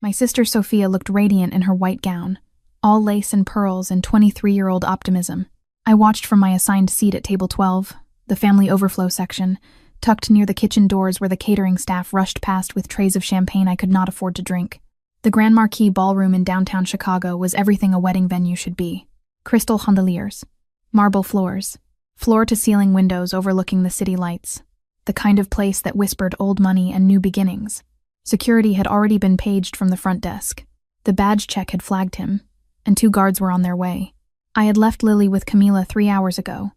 My sister Sophia looked radiant in her white gown, all lace and pearls and 23-year-old optimism. I watched from my assigned seat at table 12, the family overflow section, tucked near the kitchen doors where the catering staff rushed past with trays of champagne I could not afford to drink. The Grand Marquis Ballroom in downtown Chicago was everything a wedding venue should be. Crystal chandeliers, marble floors, floor-to-ceiling windows overlooking the city lights. The kind of place that whispered old money and new beginnings. Security had already been paged from the front desk. The badge check had flagged him, and 2 guards were on their way. I had left Lily with Camila 3 hours ago,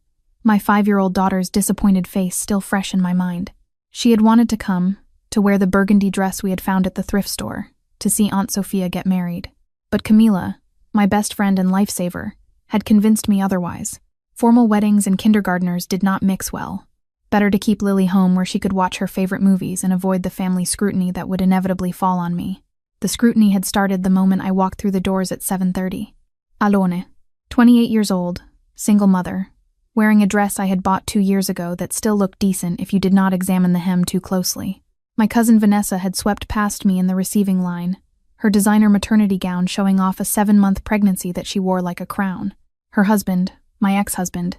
my 5-year-old daughter's disappointed face still fresh in my mind. She had wanted to come, to wear the burgundy dress we had found at the thrift store, to see Aunt Sophia get married. But Camila, my best friend and lifesaver, had convinced me otherwise. Formal weddings and kindergartners did not mix well. Better to keep Lily home where she could watch her favorite movies and avoid the family scrutiny that would inevitably fall on me. The scrutiny had started the moment I walked through the doors at 7:30. Alone, 28 years old, single mother, wearing a dress I had bought 2 years ago that still looked decent if you did not examine the hem too closely. My cousin Vanessa had swept past me in the receiving line, her designer maternity gown showing off a 7-month pregnancy that she wore like a crown. Her husband, my ex-husband,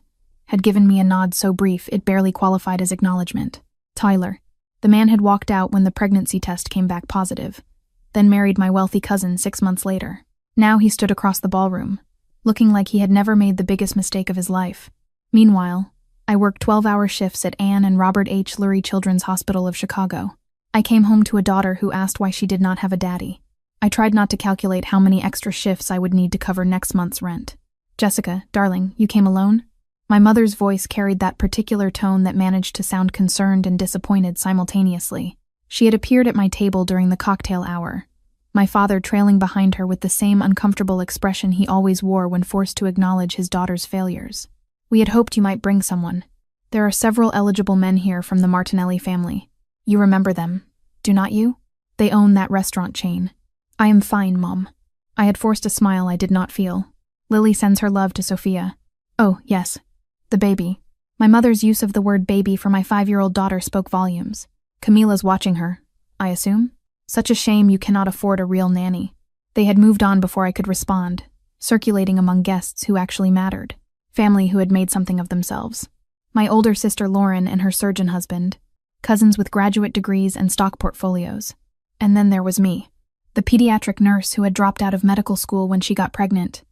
had given me a nod so brief it barely qualified as acknowledgement. Tyler, the man, had walked out when the pregnancy test came back positive, then married my wealthy cousin 6 months later. Now he stood across the ballroom, looking like he had never made the biggest mistake of his life. Meanwhile, I worked 12-hour shifts at Anne and Robert H. Lurie Children's Hospital of Chicago. I came home to a daughter who asked why she did not have a daddy. I tried not to calculate how many extra shifts I would need to cover next month's rent. "Jessica, darling, you came alone?" My mother's voice carried that particular tone that managed to sound concerned and disappointed simultaneously. She had appeared at my table during the cocktail hour, my father trailing behind her with the same uncomfortable expression he always wore when forced to acknowledge his daughter's failures. "We had hoped you might bring someone. There are several eligible men here from the Martinelli family. You remember them, do not you? They own that restaurant chain." "I am fine, Mom." I had forced a smile I did not feel. "Lily sends her love to Sophia." "Oh, yes. The baby." My mother's use of the word baby for my 5-year-old daughter spoke volumes. "Camila's watching her, I assume? Such a shame you cannot afford a real nanny." They had moved on before I could respond, circulating among guests who actually mattered, family who had made something of themselves. My older sister Lauren and her surgeon husband, cousins with graduate degrees and stock portfolios. And then there was me, the pediatric nurse who had dropped out of medical school when she got pregnant,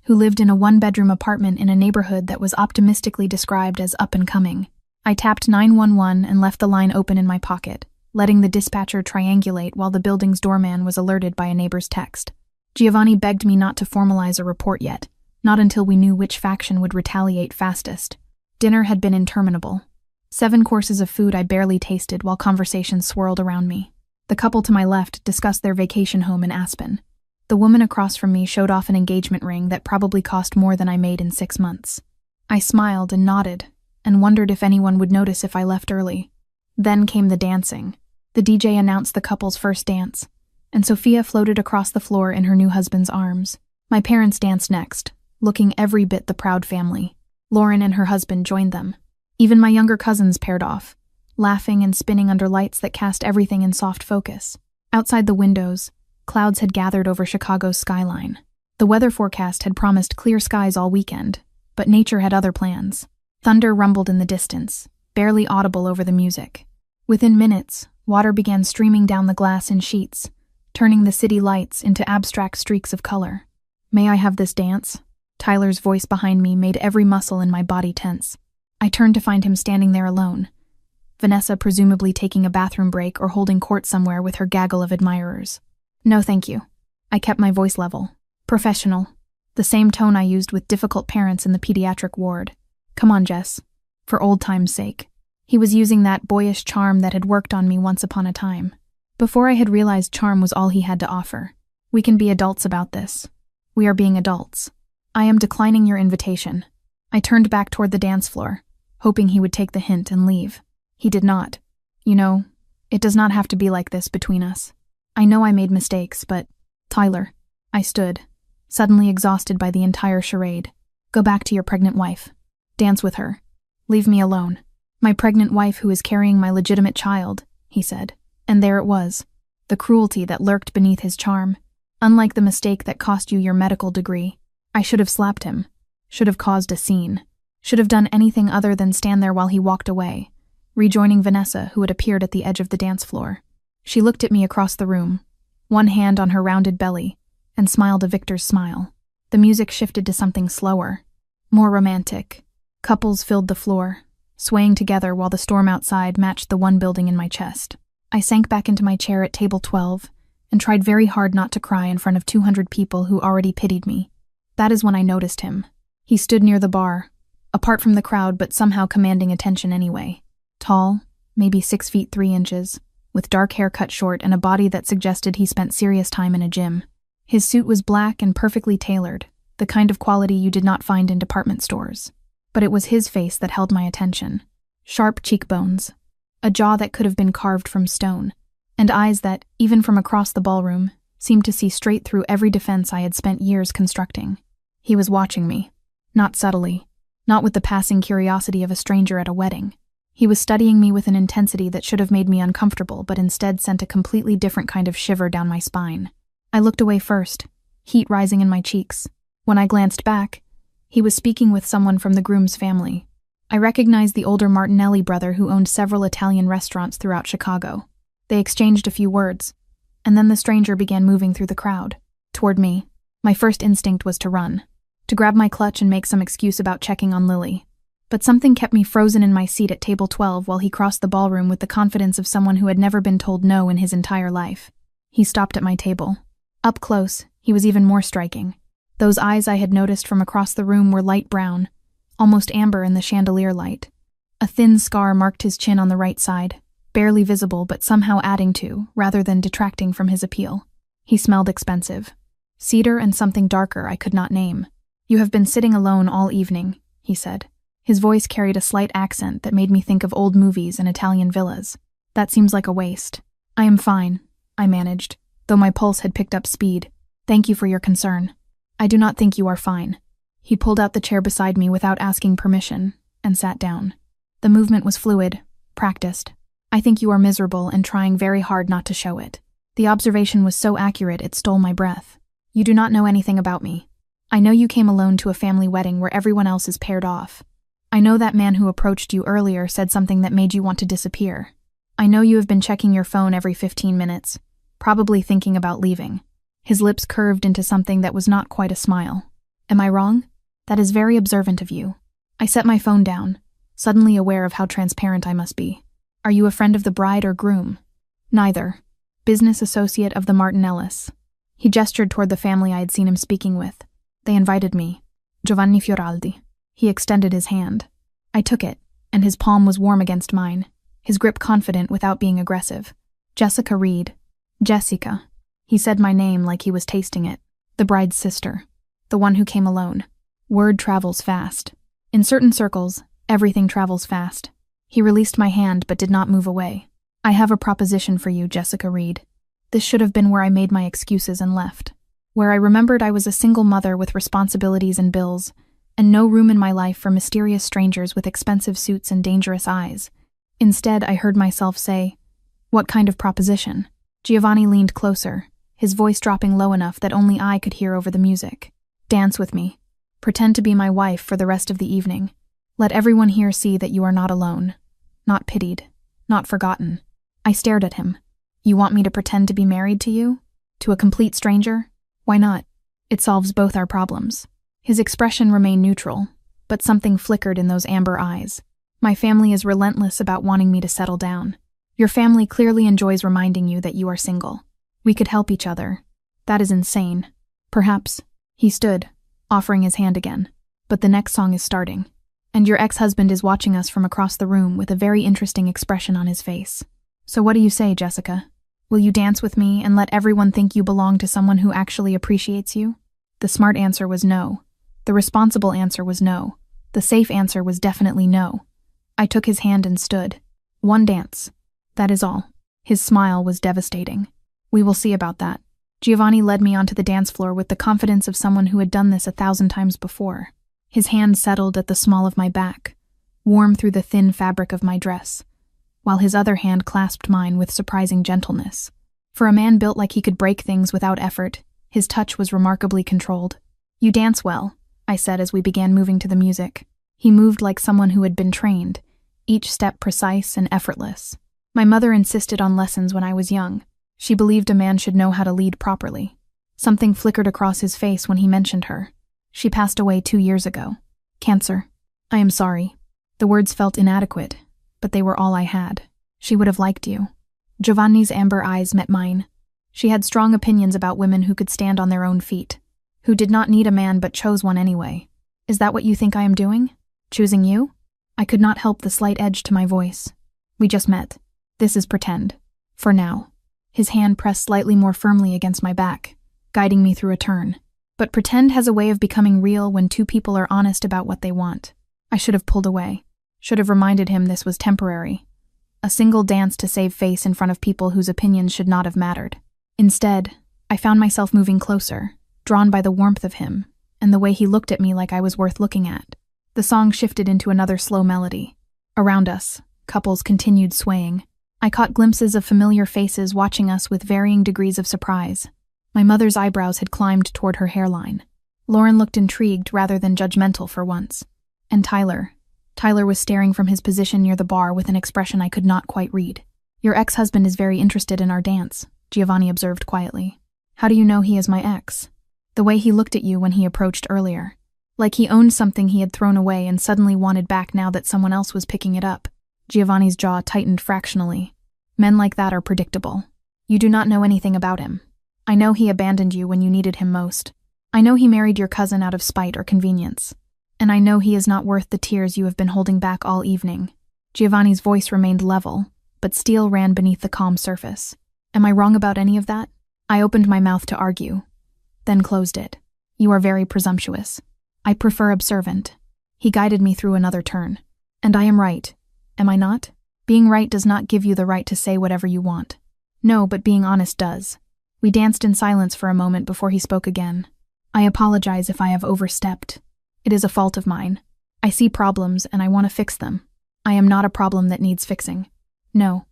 who lived in a 1-bedroom apartment in a neighborhood that was optimistically described as up-and-coming. I tapped 911 and left the line open in my pocket, letting the dispatcher triangulate while the building's doorman was alerted by a neighbor's text. Giovanni begged me not to formalize a report yet, not until we knew which faction would retaliate fastest. Dinner had been interminable. 7 courses of food I barely tasted while conversations swirled around me. The couple to my left discussed their vacation home in Aspen. The woman across from me showed off an engagement ring that probably cost more than I made in 6 months. I smiled and nodded, and wondered if anyone would notice if I left early. Then came the dancing. The DJ announced the couple's first dance, and Sophia floated across the floor in her new husband's arms. My parents danced next, looking every bit the proud family. Lauren and her husband joined them. Even my younger cousins paired off, laughing and spinning under lights that cast everything in soft focus. Outside the windows, clouds had gathered over Chicago's skyline. The weather forecast had promised clear skies all weekend, but nature had other plans. Thunder rumbled in the distance, barely audible over the music. Within minutes, water began streaming down the glass in sheets, turning the city lights into abstract streaks of color. "May I have this dance?" Tyler's voice behind me made every muscle in my body tense. I turned to find him standing there alone, Vanessa presumably taking a bathroom break or holding court somewhere with her gaggle of admirers. "No, thank you." I kept my voice level. Professional. The same tone I used with difficult parents in the pediatric ward. "Come on, Jess. For old time's sake." He was using that boyish charm that had worked on me once upon a time. Before I had realized charm was all he had to offer. "We can be adults about this. We are being adults. I am declining your invitation." I turned back toward the dance floor, hoping he would take the hint and leave. He did not. "You know, it does not have to be like this between us. I know I made mistakes, but—" "Tyler." I stood, suddenly exhausted by the entire charade. "Go back to your pregnant wife. Dance with her. Leave me alone." "My pregnant wife who is carrying my legitimate child," he said. And there it was. the cruelty that lurked beneath his charm. Unlike the mistake that cost you your medical degree, I should have slapped him, should have caused a scene, should have done anything other than stand there while he walked away, rejoining Vanessa, who had appeared at the edge of the dance floor. She looked at me across the room, one hand on her rounded belly, and smiled a victor's smile. The music shifted to something slower, more romantic. Couples filled the floor, swaying together while the storm outside matched the one building in my chest. I sank back into my chair at table 12 and tried very hard not to cry in front of 200 people who already pitied me. That is when I noticed him. He stood near the bar, apart from the crowd but somehow commanding attention anyway. Tall, maybe 6 feet 3 inches, with dark hair cut short and a body that suggested he spent serious time in a gym. His suit was black and perfectly tailored, the kind of quality you did not find in department stores. But it was his face that held my attention. Sharp cheekbones, a jaw that could have been carved from stone, and eyes that, even from across the ballroom, seemed to see straight through every defense I had spent years constructing. He was watching me, not subtly, not with the passing curiosity of a stranger at a wedding. He was studying me with an intensity that should have made me uncomfortable but instead sent a completely different kind of shiver down my spine. I looked away first, heat rising in my cheeks. When I glanced back, he was speaking with someone from the groom's family. I recognized the older Martinelli brother who owned several Italian restaurants throughout Chicago. They exchanged a few words, and then the stranger began moving through the crowd, toward me. My first instinct was to run, to grab my clutch and make some excuse about checking on Lily. But something kept me frozen in my seat at table 12 while he crossed the ballroom with the confidence of someone who had never been told no in his entire life. He stopped at my table. Up close, he was even more striking. Those eyes I had noticed from across the room were light brown, almost amber in the chandelier light. A thin scar marked his chin on the right side, barely visible but somehow adding to, rather than detracting from his appeal. He smelled expensive. Cedar and something darker I could not name. "You have been sitting alone all evening," he said. His voice carried a slight accent that made me think of old movies and Italian villas. "That seems like a waste." "I am fine," I managed, though my pulse had picked up speed. "Thank you for your concern." "I do not think you are fine." He pulled out the chair beside me without asking permission, and sat down. The movement was fluid, practiced. "I think you are miserable and trying very hard not to show it." The observation was so accurate it stole my breath. "You do not know anything about me. I know you came alone to a family wedding where everyone else is paired off. I know that man who approached you earlier said something that made you want to disappear. I know you have been checking your phone every 15 minutes, probably thinking about leaving." His lips curved into something that was not quite a smile. "Am I wrong? That is very observant of you." I set my phone down, suddenly aware of how transparent I must be. "Are you a friend of the bride or groom?" "Neither. Business associate of the Martinellis." He gestured toward the family I had seen him speaking with. "They invited me. Giovanni Fioraldi." He extended his hand. I took it, and his palm was warm against mine, his grip confident without being aggressive. "Jessica Reed." "Jessica." He said my name like he was tasting it. "The bride's sister. The one who came alone." Word travels fast. In certain circles, everything travels fast. He released my hand but did not move away. "I have a proposition for you, Jessica Reed." This should have been where I made my excuses and left. Where I remembered I was a single mother with responsibilities and bills, and no room in my life for mysterious strangers with expensive suits and dangerous eyes. Instead, I heard myself say, "What kind of proposition?" Giovanni leaned closer, his voice dropping low enough that only I could hear over the music. "Dance with me. Pretend to be my wife for the rest of the evening. Let everyone here see that you are not alone, not pitied, not forgotten." I stared at him. "You want me to pretend to be married to you? To a complete stranger? Why not? It solves both our problems." His expression remained neutral, but something flickered in those amber eyes. "My family is relentless about wanting me to settle down. Your family clearly enjoys reminding you that you are single. We could help each other. That is insane. Perhaps." He stood, offering his hand again. "But the next song is starting, and your ex-husband is watching us from across the room with a very interesting expression on his face. So what do you say, Jessica? Will you dance with me and let everyone think you belong to someone who actually appreciates you?" The smart answer was no. The responsible answer was no. The safe answer was definitely no. I took his hand and stood. "One dance. That is all." His smile was devastating. "We will see about that." Giovanni led me onto the dance floor with the confidence of someone who had done this 1,000 times before. His hand settled at the small of my back, warm through the thin fabric of my dress, while his other hand clasped mine with surprising gentleness. For a man built like he could break things without effort, his touch was remarkably controlled. "You dance well," I said as we began moving to the music. He moved like someone who had been trained, each step precise and effortless. My mother insisted on lessons when I was young. She believed a man should know how to lead properly. Something flickered across his face when he mentioned her. She passed away 2 years ago. Cancer. I am sorry. The words felt inadequate, but they were all I had. She would have liked you. Giovanni's amber eyes met mine. She had strong opinions about women who could stand on their own feet, who did not need a man but chose one anyway. Is that what you think I am doing? Choosing you? I could not help the slight edge to my voice. We just met. This is pretend. For now. His hand pressed slightly more firmly against my back, guiding me through a turn. But pretend has a way of becoming real when two people are honest about what they want. I should have pulled away. Should have reminded him this was temporary. A single dance to save face in front of people whose opinions should not have mattered. Instead, I found myself moving closer, drawn by the warmth of him, and the way he looked at me like I was worth looking at. The song shifted into another slow melody. Around us, couples continued swaying. I caught glimpses of familiar faces watching us with varying degrees of surprise. My mother's eyebrows had climbed toward her hairline. Lauren looked intrigued rather than judgmental for once. And Tyler was staring from his position near the bar with an expression I could not quite read. "Your ex-husband is very interested in our dance," Giovanni observed quietly. "How do you know he is my ex?" "The way he looked at you when he approached earlier. Like he owned something he had thrown away and suddenly wanted back now that someone else was picking it up." Giovanni's jaw tightened fractionally. "Men like that are predictable. You do not know anything about him. I know he abandoned you when you needed him most. I know he married your cousin out of spite or convenience. And I know he is not worth the tears you have been holding back all evening." Giovanni's voice remained level, but steel ran beneath the calm surface. "Am I wrong about any of that?" I opened my mouth to argue, then closed it. "You are very presumptuous. I prefer observant." He guided me through another turn. "And I am right. Am I not? Being right does not give you the right to say whatever you want." "No, but being honest does." We danced in silence for a moment before he spoke again. "I apologize if I have overstepped. It is a fault of mine. I see problems and I want to fix them. I am not a problem that needs fixing. No.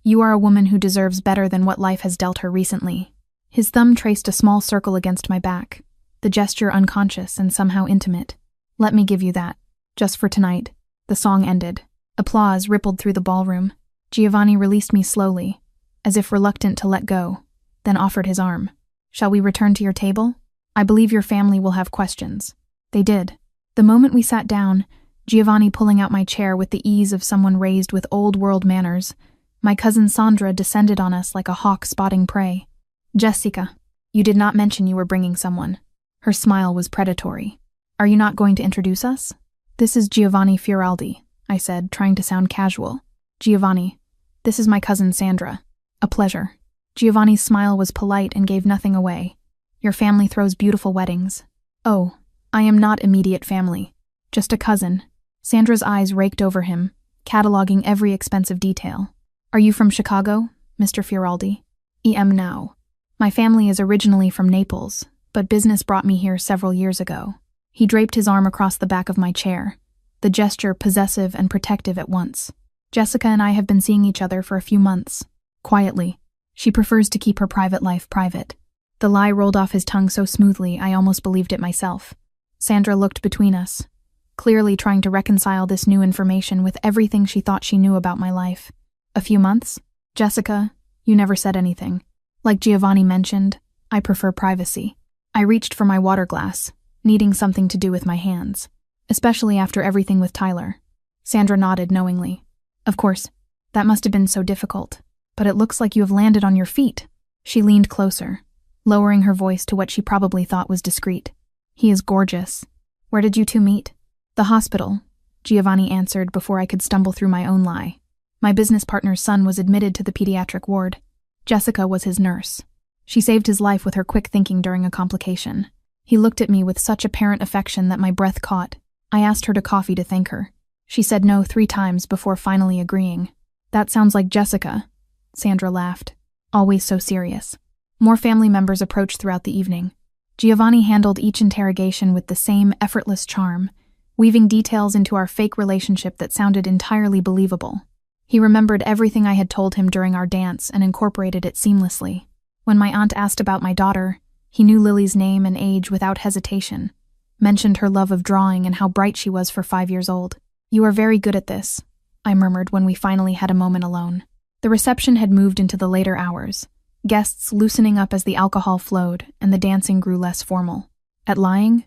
You are a woman who deserves better than what life has dealt her recently." His thumb traced a small circle against my back, the gesture unconscious and somehow intimate. "Let me give you that. Just for tonight." The song ended. Applause rippled through the ballroom. Giovanni released me slowly, as if reluctant to let go, then offered his arm. "Shall we return to your table? I believe your family will have questions." They did. The moment we sat down, Giovanni pulling out my chair with the ease of someone raised with old-world manners, my cousin Sandra descended on us like a hawk spotting prey. "Jessica, you did not mention you were bringing someone." Her smile was predatory. "Are you not going to introduce us?" "This is Giovanni Fioraldi," I said, trying to sound casual. "Giovanni, this is my cousin Sandra. A pleasure." Giovanni's smile was polite and gave nothing away. "Your family throws beautiful weddings." "Oh, I am not immediate family. Just a cousin." Sandra's eyes raked over him, cataloging every expensive detail. "Are you from Chicago, Mr. Fioraldi?" "Em now. My family is originally from Naples, but business brought me here several years ago." He draped his arm across the back of my chair, the gesture possessive and protective at once. "Jessica and I have been seeing each other for a few months. Quietly. She prefers to keep her private life private." The lie rolled off his tongue so smoothly I almost believed it myself. Sandra looked between us, clearly trying to reconcile this new information with everything she thought she knew about my life. "A few months? Jessica, you never said anything. Like Giovanni mentioned, I prefer privacy." I reached for my water glass, needing something to do with my hands, especially after everything with Tyler. Sandra nodded knowingly. "Of course, that must have been so difficult, but it looks like you have landed on your feet." She leaned closer, lowering her voice to what she probably thought was discreet. "He is gorgeous. Where did you two meet?" "The hospital," Giovanni answered before I could stumble through my own lie. "My business partner's son was admitted to the pediatric ward. Jessica was his nurse. She saved his life with her quick thinking during a complication." He looked at me with such apparent affection that my breath caught. I asked her to coffee to thank her. She said no 3 times before finally agreeing. "That sounds like Jessica," Sandra laughed, always so serious. More family members approached throughout the evening. Giovanni handled each interrogation with the same effortless charm, weaving details into our fake relationship that sounded entirely believable. He remembered everything I had told him during our dance and incorporated it seamlessly. When my aunt asked about my daughter, he knew Lily's name and age without hesitation, mentioned her love of drawing and how bright she was for 5 years old. "You are very good at this," I murmured when we finally had a moment alone. The reception had moved into the later hours, guests loosening up as the alcohol flowed and the dancing grew less formal. "At lying?"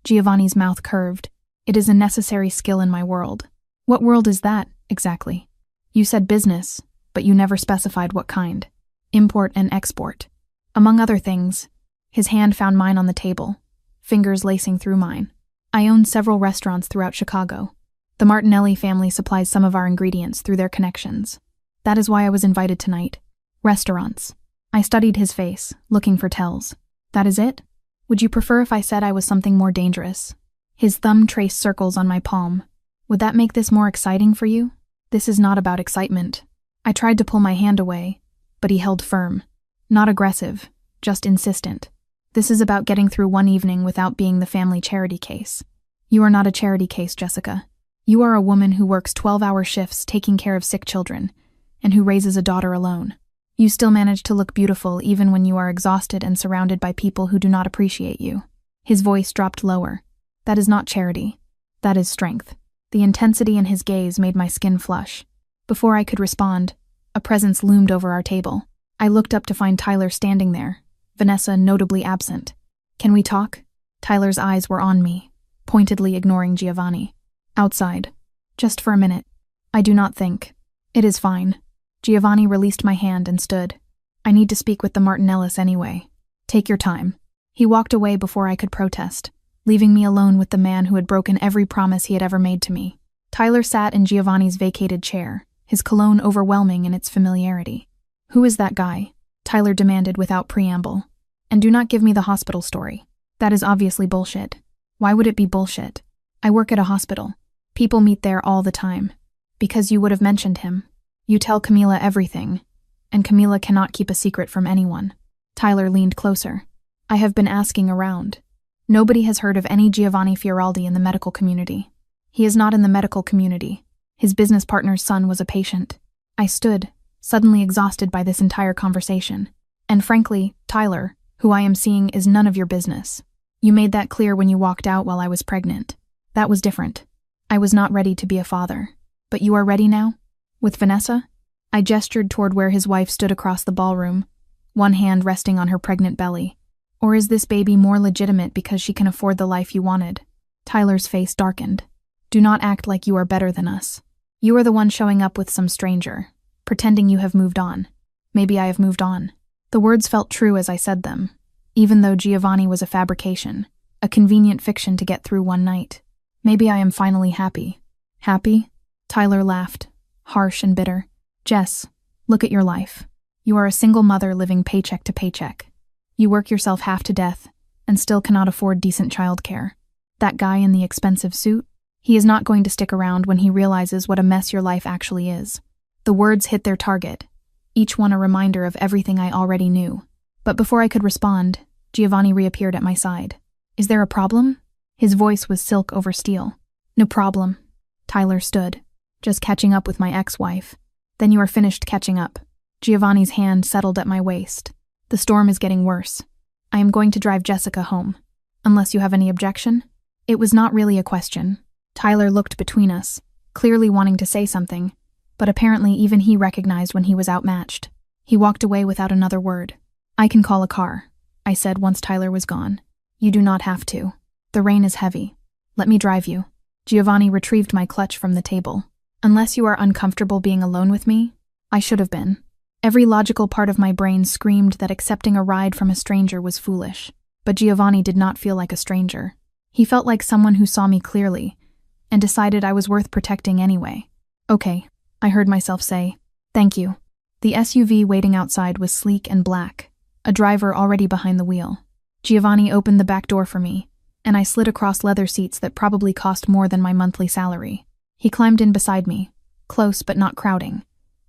Giovanni's mouth curved. "It is a necessary skill in my world." "What world is that, exactly?" "You said business, but you never specified what kind." "Import and export." "Among other things." His hand found mine on the table, fingers lacing through mine. "I own several restaurants throughout Chicago. The Martinelli family supplies some of our ingredients through their connections. That is why I was invited tonight." "Restaurants." I studied his face, looking for tells. "That is it? Would you prefer if I said I was something more dangerous?" His thumb traced circles on my palm. "Would that make this more exciting for you?" "This is not about excitement." I tried to pull my hand away, but he held firm. Not aggressive, just insistent. "This is about getting through one evening without being the family charity case." "You are not a charity case, Jessica. You are a woman who works 12-hour shifts taking care of sick children, and who raises a daughter alone. You still manage to look beautiful even when you are exhausted and surrounded by people who do not appreciate you." His voice dropped lower. "That is not charity. That is strength." The intensity in his gaze made my skin flush. Before I could respond, a presence loomed over our table. I looked up to find Tyler standing there, Vanessa notably absent. "Can we talk?" Tyler's eyes were on me, pointedly ignoring Giovanni. "Outside. Just for a minute." "I do not think." "It is fine." Giovanni released my hand and stood. "I need to speak with the Martinellis anyway." "Take your time." He walked away before I could protest, leaving me alone with the man who had broken every promise he had ever made to me. Tyler sat in Giovanni's vacated chair, his cologne overwhelming in its familiarity. "Who is that guy?" Tyler demanded without preamble. "And do not give me the hospital story. That is obviously bullshit." "Why would it be bullshit?" "I work at a hospital. People meet there all the time." "Because you would have mentioned him. You tell Camila everything, and Camila cannot keep a secret from anyone." Tyler leaned closer. "I have been asking around. Nobody has heard of any Giovanni Fioraldi in the medical community." "He is not in the medical community. His business partner's son was a patient." I stood, suddenly exhausted by this entire conversation. "And frankly, Tyler, who I am seeing is none of your business. You made that clear when you walked out while I was pregnant. That was different. I was not ready to be a father. But you are ready now? With Vanessa?" I gestured toward where his wife stood across the ballroom, one hand resting on her pregnant belly. "Or is this baby more legitimate because she can afford the life you wanted?" Tyler's face darkened. "Do not act like you are better than us. You are the one showing up with some stranger, pretending you have moved on. Maybe I have moved on." The words felt true as I said them, even though Giovanni was a fabrication, a convenient fiction to get through one night. "Maybe I am finally happy." "Happy?" Tyler laughed, harsh and bitter. "Jess, look at your life. You are a single mother living paycheck to paycheck. You work yourself half to death and still cannot afford decent childcare. That guy in the expensive suit? He is not going to stick around when he realizes what a mess your life actually is." The words hit their target, each one a reminder of everything I already knew. But before I could respond, Giovanni reappeared at my side. "Is there a problem?" His voice was silk over steel. "No problem." Tyler stood. "Just catching up with my ex-wife." "Then you are finished catching up." Giovanni's hand settled at my waist. "The storm is getting worse. I am going to drive Jessica home. Unless you have any objection?" It was not really a question. Tyler looked between us, clearly wanting to say something, but apparently even he recognized when he was outmatched. He walked away without another word. "I can call a car," I said once Tyler was gone. "You do not have to. The rain is heavy. Let me drive you." Giovanni retrieved my clutch from the table. "Unless you are uncomfortable being alone with me?" I should have been. Every logical part of my brain screamed that accepting a ride from a stranger was foolish. But Giovanni did not feel like a stranger. He felt like someone who saw me clearly, and decided I was worth protecting anyway. "Okay," I heard myself say. "Thank you." The SUV waiting outside was sleek and black, a driver already behind the wheel. Giovanni opened the back door for me, and I slid across leather seats that probably cost more than my monthly salary. He climbed in beside me, close but not crowding,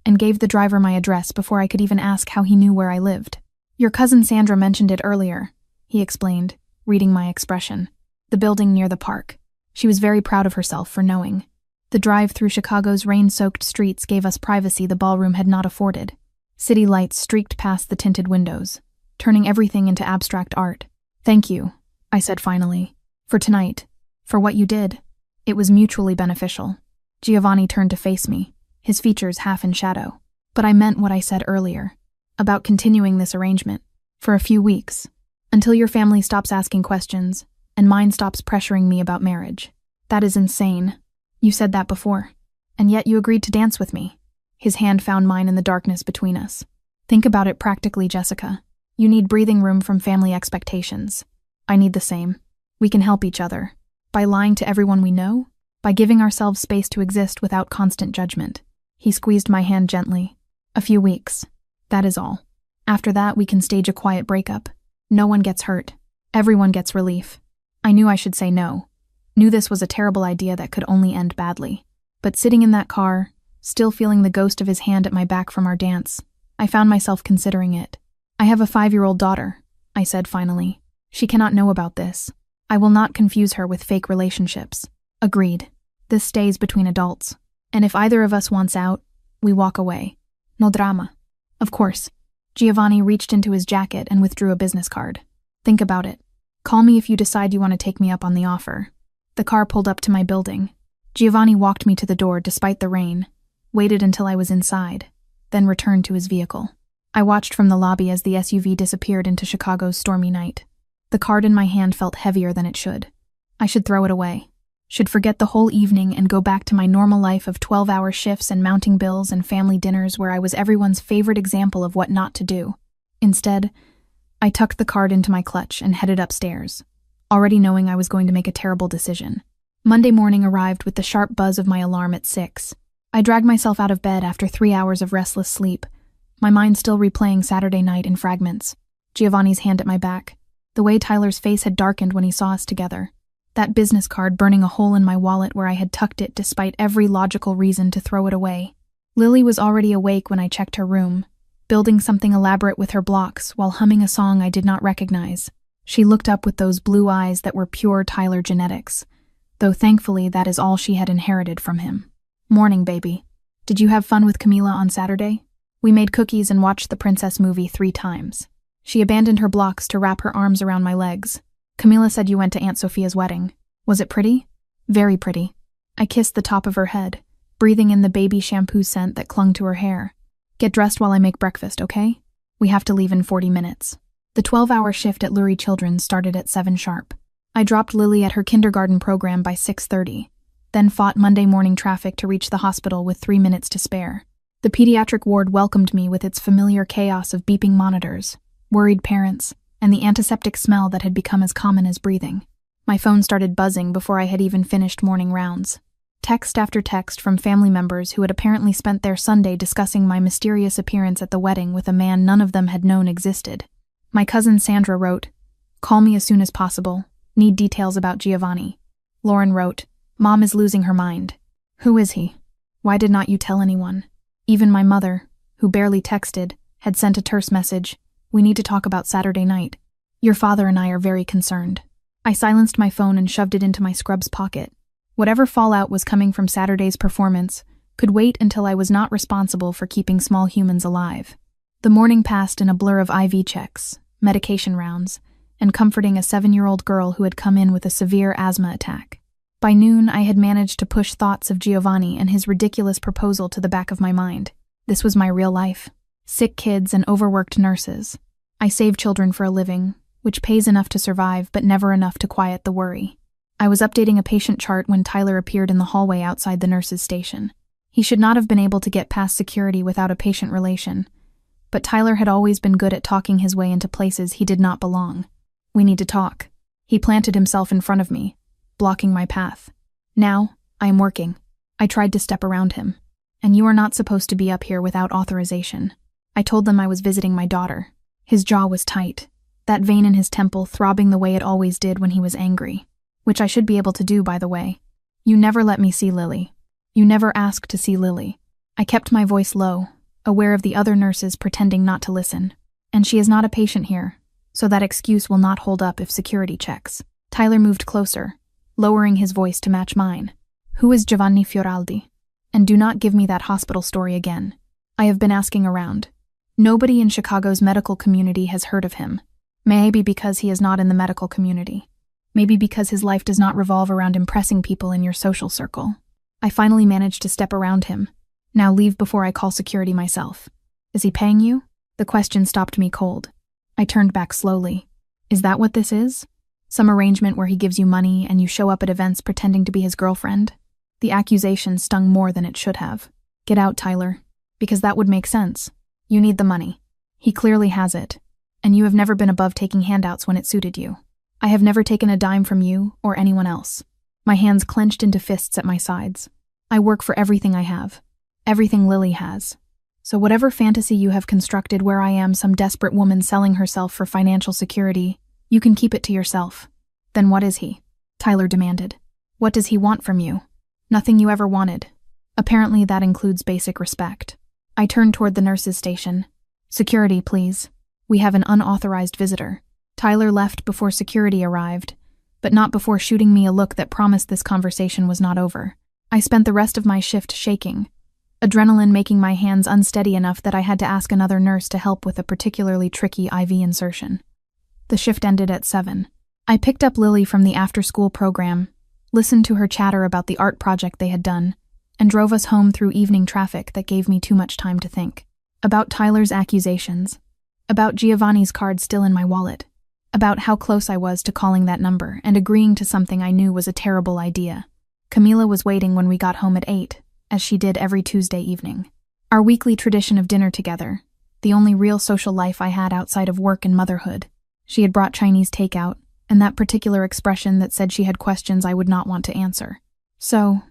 and gave the driver my address before I could even ask how he knew where I lived. "Your cousin Sandra mentioned it earlier," he explained, reading my expression. "The building near the park. She was very proud of herself for knowing." The drive through Chicago's rain-soaked streets gave us privacy the ballroom had not afforded. City lights streaked past the tinted windows, turning everything into abstract art. "Thank you," I said finally. "For tonight. For what you did. It was mutually beneficial." Giovanni turned to face me, his features half in shadow. "But I meant what I said earlier, about continuing this arrangement. For a few weeks. Until your family stops asking questions, and mine stops pressuring me about marriage. That is insane. You said that before. And yet you agreed to dance with me." His hand found mine in the darkness between us. "Think about it practically, Jessica. You need breathing room from family expectations. I need the same. We can help each other. By lying to everyone we know, by giving ourselves space to exist without constant judgment." He squeezed my hand gently. "A few weeks. That is all. After that, we can stage a quiet breakup. No one gets hurt. Everyone gets relief." I knew I should say no. Knew this was a terrible idea that could only end badly. But sitting in that car, still feeling the ghost of his hand at my back from our dance, I found myself considering it. "I have a 5-year-old daughter," I said finally. "She cannot know about this. I will not confuse her with fake relationships." "Agreed. This stays between adults. And if either of us wants out, we walk away. No drama." "Of course." Giovanni reached into his jacket and withdrew a business card. "Think about it. Call me if you decide you want to take me up on the offer." The car pulled up to my building. Giovanni walked me to the door despite the rain, waited until I was inside, then returned to his vehicle. I watched from the lobby as the SUV disappeared into Chicago's stormy night. The card in my hand felt heavier than it should. I should throw it away. Should forget the whole evening and go back to my normal life of 12-hour shifts and mounting bills and family dinners where I was everyone's favorite example of what not to do. Instead, I tucked the card into my clutch and headed upstairs, already knowing I was going to make a terrible decision. Monday morning arrived with the sharp buzz of my alarm at 6. I dragged myself out of bed after 3 hours of restless sleep, my mind still replaying Saturday night in fragments. Giovanni's hand at my back, the way Tyler's face had darkened when he saw us together. That business card burning a hole in my wallet where I had tucked it despite every logical reason to throw it away. Lily was already awake when I checked her room, building something elaborate with her blocks while humming a song I did not recognize. She looked up with those blue eyes that were pure Tyler genetics, though thankfully that is all she had inherited from him. "Morning, baby. Did you have fun with Camila on Saturday? We made cookies and watched the princess movie 3 times. She abandoned her blocks to wrap her arms around my legs. "Camila said you went to Aunt Sophia's wedding. Was it pretty?" "Very pretty." I kissed the top of her head, breathing in the baby shampoo scent that clung to her hair. "Get dressed while I make breakfast, okay? We have to leave in 40 minutes. The 12-hour shift at Lurie Children's started at 7 sharp. I dropped Lily at her kindergarten program by 6:30, then fought Monday morning traffic to reach the hospital with 3 minutes to spare. The pediatric ward welcomed me with its familiar chaos of beeping monitors, worried parents, and the antiseptic smell that had become as common as breathing. My phone started buzzing before I had even finished morning rounds. Text after text from family members who had apparently spent their Sunday discussing my mysterious appearance at the wedding with a man none of them had known existed. My cousin Sandra wrote, "Call me as soon as possible. Need details about Giovanni." Lauren wrote, "Mom is losing her mind. Who is he? Why did not you tell anyone?" Even my mother, who barely texted, had sent a terse message, "We need to talk about Saturday night. Your father and I are very concerned." I silenced my phone and shoved it into my scrubs pocket. Whatever fallout was coming from Saturday's performance could wait until I was not responsible for keeping small humans alive. The morning passed in a blur of IV checks, medication rounds, and comforting a 7-year-old girl who had come in with a severe asthma attack. By noon, I had managed to push thoughts of Giovanni and his ridiculous proposal to the back of my mind. This was my real life. Sick kids and overworked nurses. I save children for a living, which pays enough to survive but never enough to quiet the worry. I was updating a patient chart when Tyler appeared in the hallway outside the nurse's station. He should not have been able to get past security without a patient relation, but Tyler had always been good at talking his way into places he did not belong. "We need to talk." He planted himself in front of me, blocking my path. "Now, I am working." I tried to step around him. "And you are not supposed to be up here without authorization." I told them I was visiting my daughter. His jaw was tight, that vein in his temple throbbing the way it always did when he was angry, which I should be able to do, by the way. "You never let me see Lily. You never asked to see Lily." I kept my voice low, aware of the other nurses pretending not to listen. "And she is not a patient here, so that excuse will not hold up if security checks." Tyler moved closer, lowering his voice to match mine. Who is Giovanni Fioraldi? And do not give me that hospital story again. I have been asking around. Nobody in Chicago's medical community has heard of him. Maybe because he is not in the medical community. Maybe because his life does not revolve around impressing people in your social circle. I finally managed to step around him. Now leave before I call security myself. Is he paying you? The question stopped me cold. I turned back slowly. Is that what this is? Some arrangement where he gives you money and you show up at events pretending to be his girlfriend? The accusation stung more than it should have. Get out, Tyler. Because that would make sense. You need the money. He clearly has it. And you have never been above taking handouts when it suited you. I have never taken a dime from you or anyone else. My hands clenched into fists at my sides. I work for everything I have. Everything Lily has. So whatever fantasy you have constructed where I am some desperate woman selling herself for financial security, you can keep it to yourself. Then what is he? Tyler demanded. What does he want from you? Nothing you ever wanted. Apparently that includes basic respect. I turned toward the nurse's station. Security, please. We have an unauthorized visitor. Tyler left before security arrived, but not before shooting me a look that promised this conversation was not over. I spent the rest of my shift shaking, adrenaline making my hands unsteady enough that I had to ask another nurse to help with a particularly tricky IV insertion. The shift ended at 7. I picked up Lily from the after-school program, listened to her chatter about the art project they had done, and drove us home through evening traffic that gave me too much time to think. About Tyler's accusations. About Giovanni's card still in my wallet. About how close I was to calling that number and agreeing to something I knew was a terrible idea. Camila was waiting when we got home at 8, as she did every Tuesday evening. Our weekly tradition of dinner together, the only real social life I had outside of work and motherhood. She had brought Chinese takeout, and that particular expression that said she had questions I would not want to answer. So,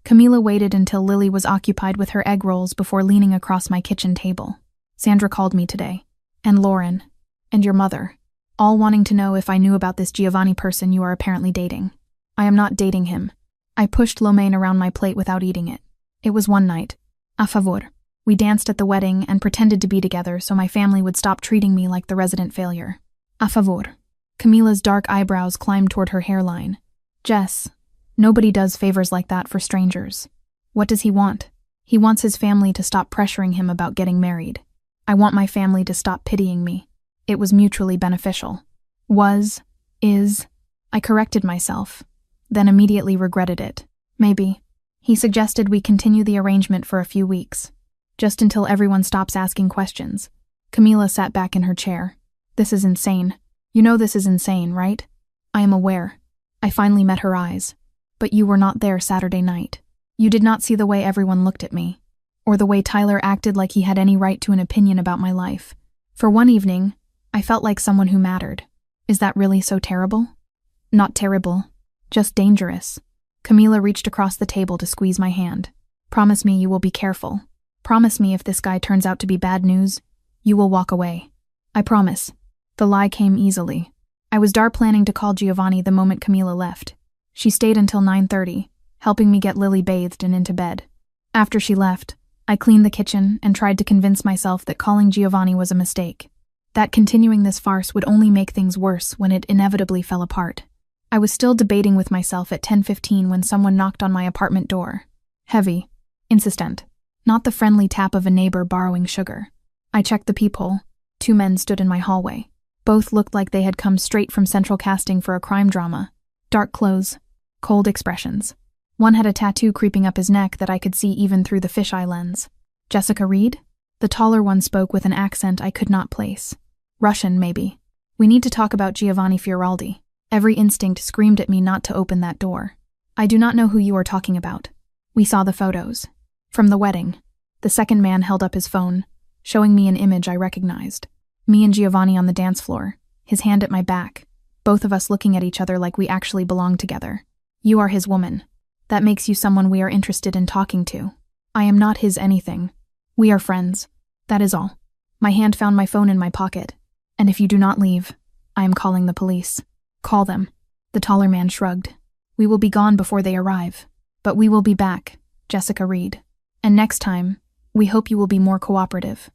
Camila waited until Lily was occupied with her egg rolls before leaning across my kitchen table. Sandra called me today. And Lauren. And your mother. All wanting to know if I knew about this Giovanni person you are apparently dating. I am not dating him. I pushed lo mein around my plate without eating it. It was one night. A favor. We danced at the wedding and pretended to be together so my family would stop treating me like the resident failure. A favor. Camila's dark eyebrows climbed toward her hairline. Jess, nobody does favors like that for strangers. What does he want? He wants his family to stop pressuring him about getting married. I want my family to stop pitying me. It was mutually beneficial. Is. I corrected myself, then immediately regretted it. Maybe. He suggested we continue the arrangement for a few weeks, just until everyone stops asking questions. Camila sat back in her chair. This is insane. You know this is insane, right? I am aware. I finally met her eyes. But you were not there Saturday night. You did not see the way everyone looked at me, or the way Tyler acted like he had any right to an opinion about my life. For one evening, I felt like someone who mattered. Is that really so terrible? Not terrible, just dangerous. Camila reached across the table to squeeze my hand. Promise me you will be careful. Promise me if this guy turns out to be bad news, you will walk away. I promise. The lie came easily. I was planning to call Giovanni the moment Camila left. She stayed until 9:30, helping me get Lily bathed and into bed. After she left, I cleaned the kitchen and tried to convince myself that calling Giovanni was a mistake. That continuing this farce would only make things worse when it inevitably fell apart. I was still debating with myself at 10:15 when someone knocked on my apartment door. Heavy. Insistent. Not the friendly tap of a neighbor borrowing sugar. I checked the peephole. 2 men stood in my hallway. Both looked like they had come straight from central casting for a crime drama. Dark clothes. Cold expressions. One had a tattoo creeping up his neck that I could see even through the fisheye lens. Jessica Reed? The taller one spoke with an accent I could not place. Russian, maybe. We need to talk about Giovanni Fioraldi. Every instinct screamed at me not to open that door. I do not know who you are talking about. We saw the photos. From the wedding. The second man held up his phone, showing me an image I recognized. Me and Giovanni on the dance floor, his hand at my back, both of us looking at each other like we actually belonged together. You are his woman. That makes you someone we are interested in talking to. I am not his anything. We are friends. That is all. My hand found my phone in my pocket. And if you do not leave, I am calling the police. Call them. The taller man shrugged. We will be gone before they arrive. But we will be back, Jessica Reed. And next time, we hope you will be more cooperative.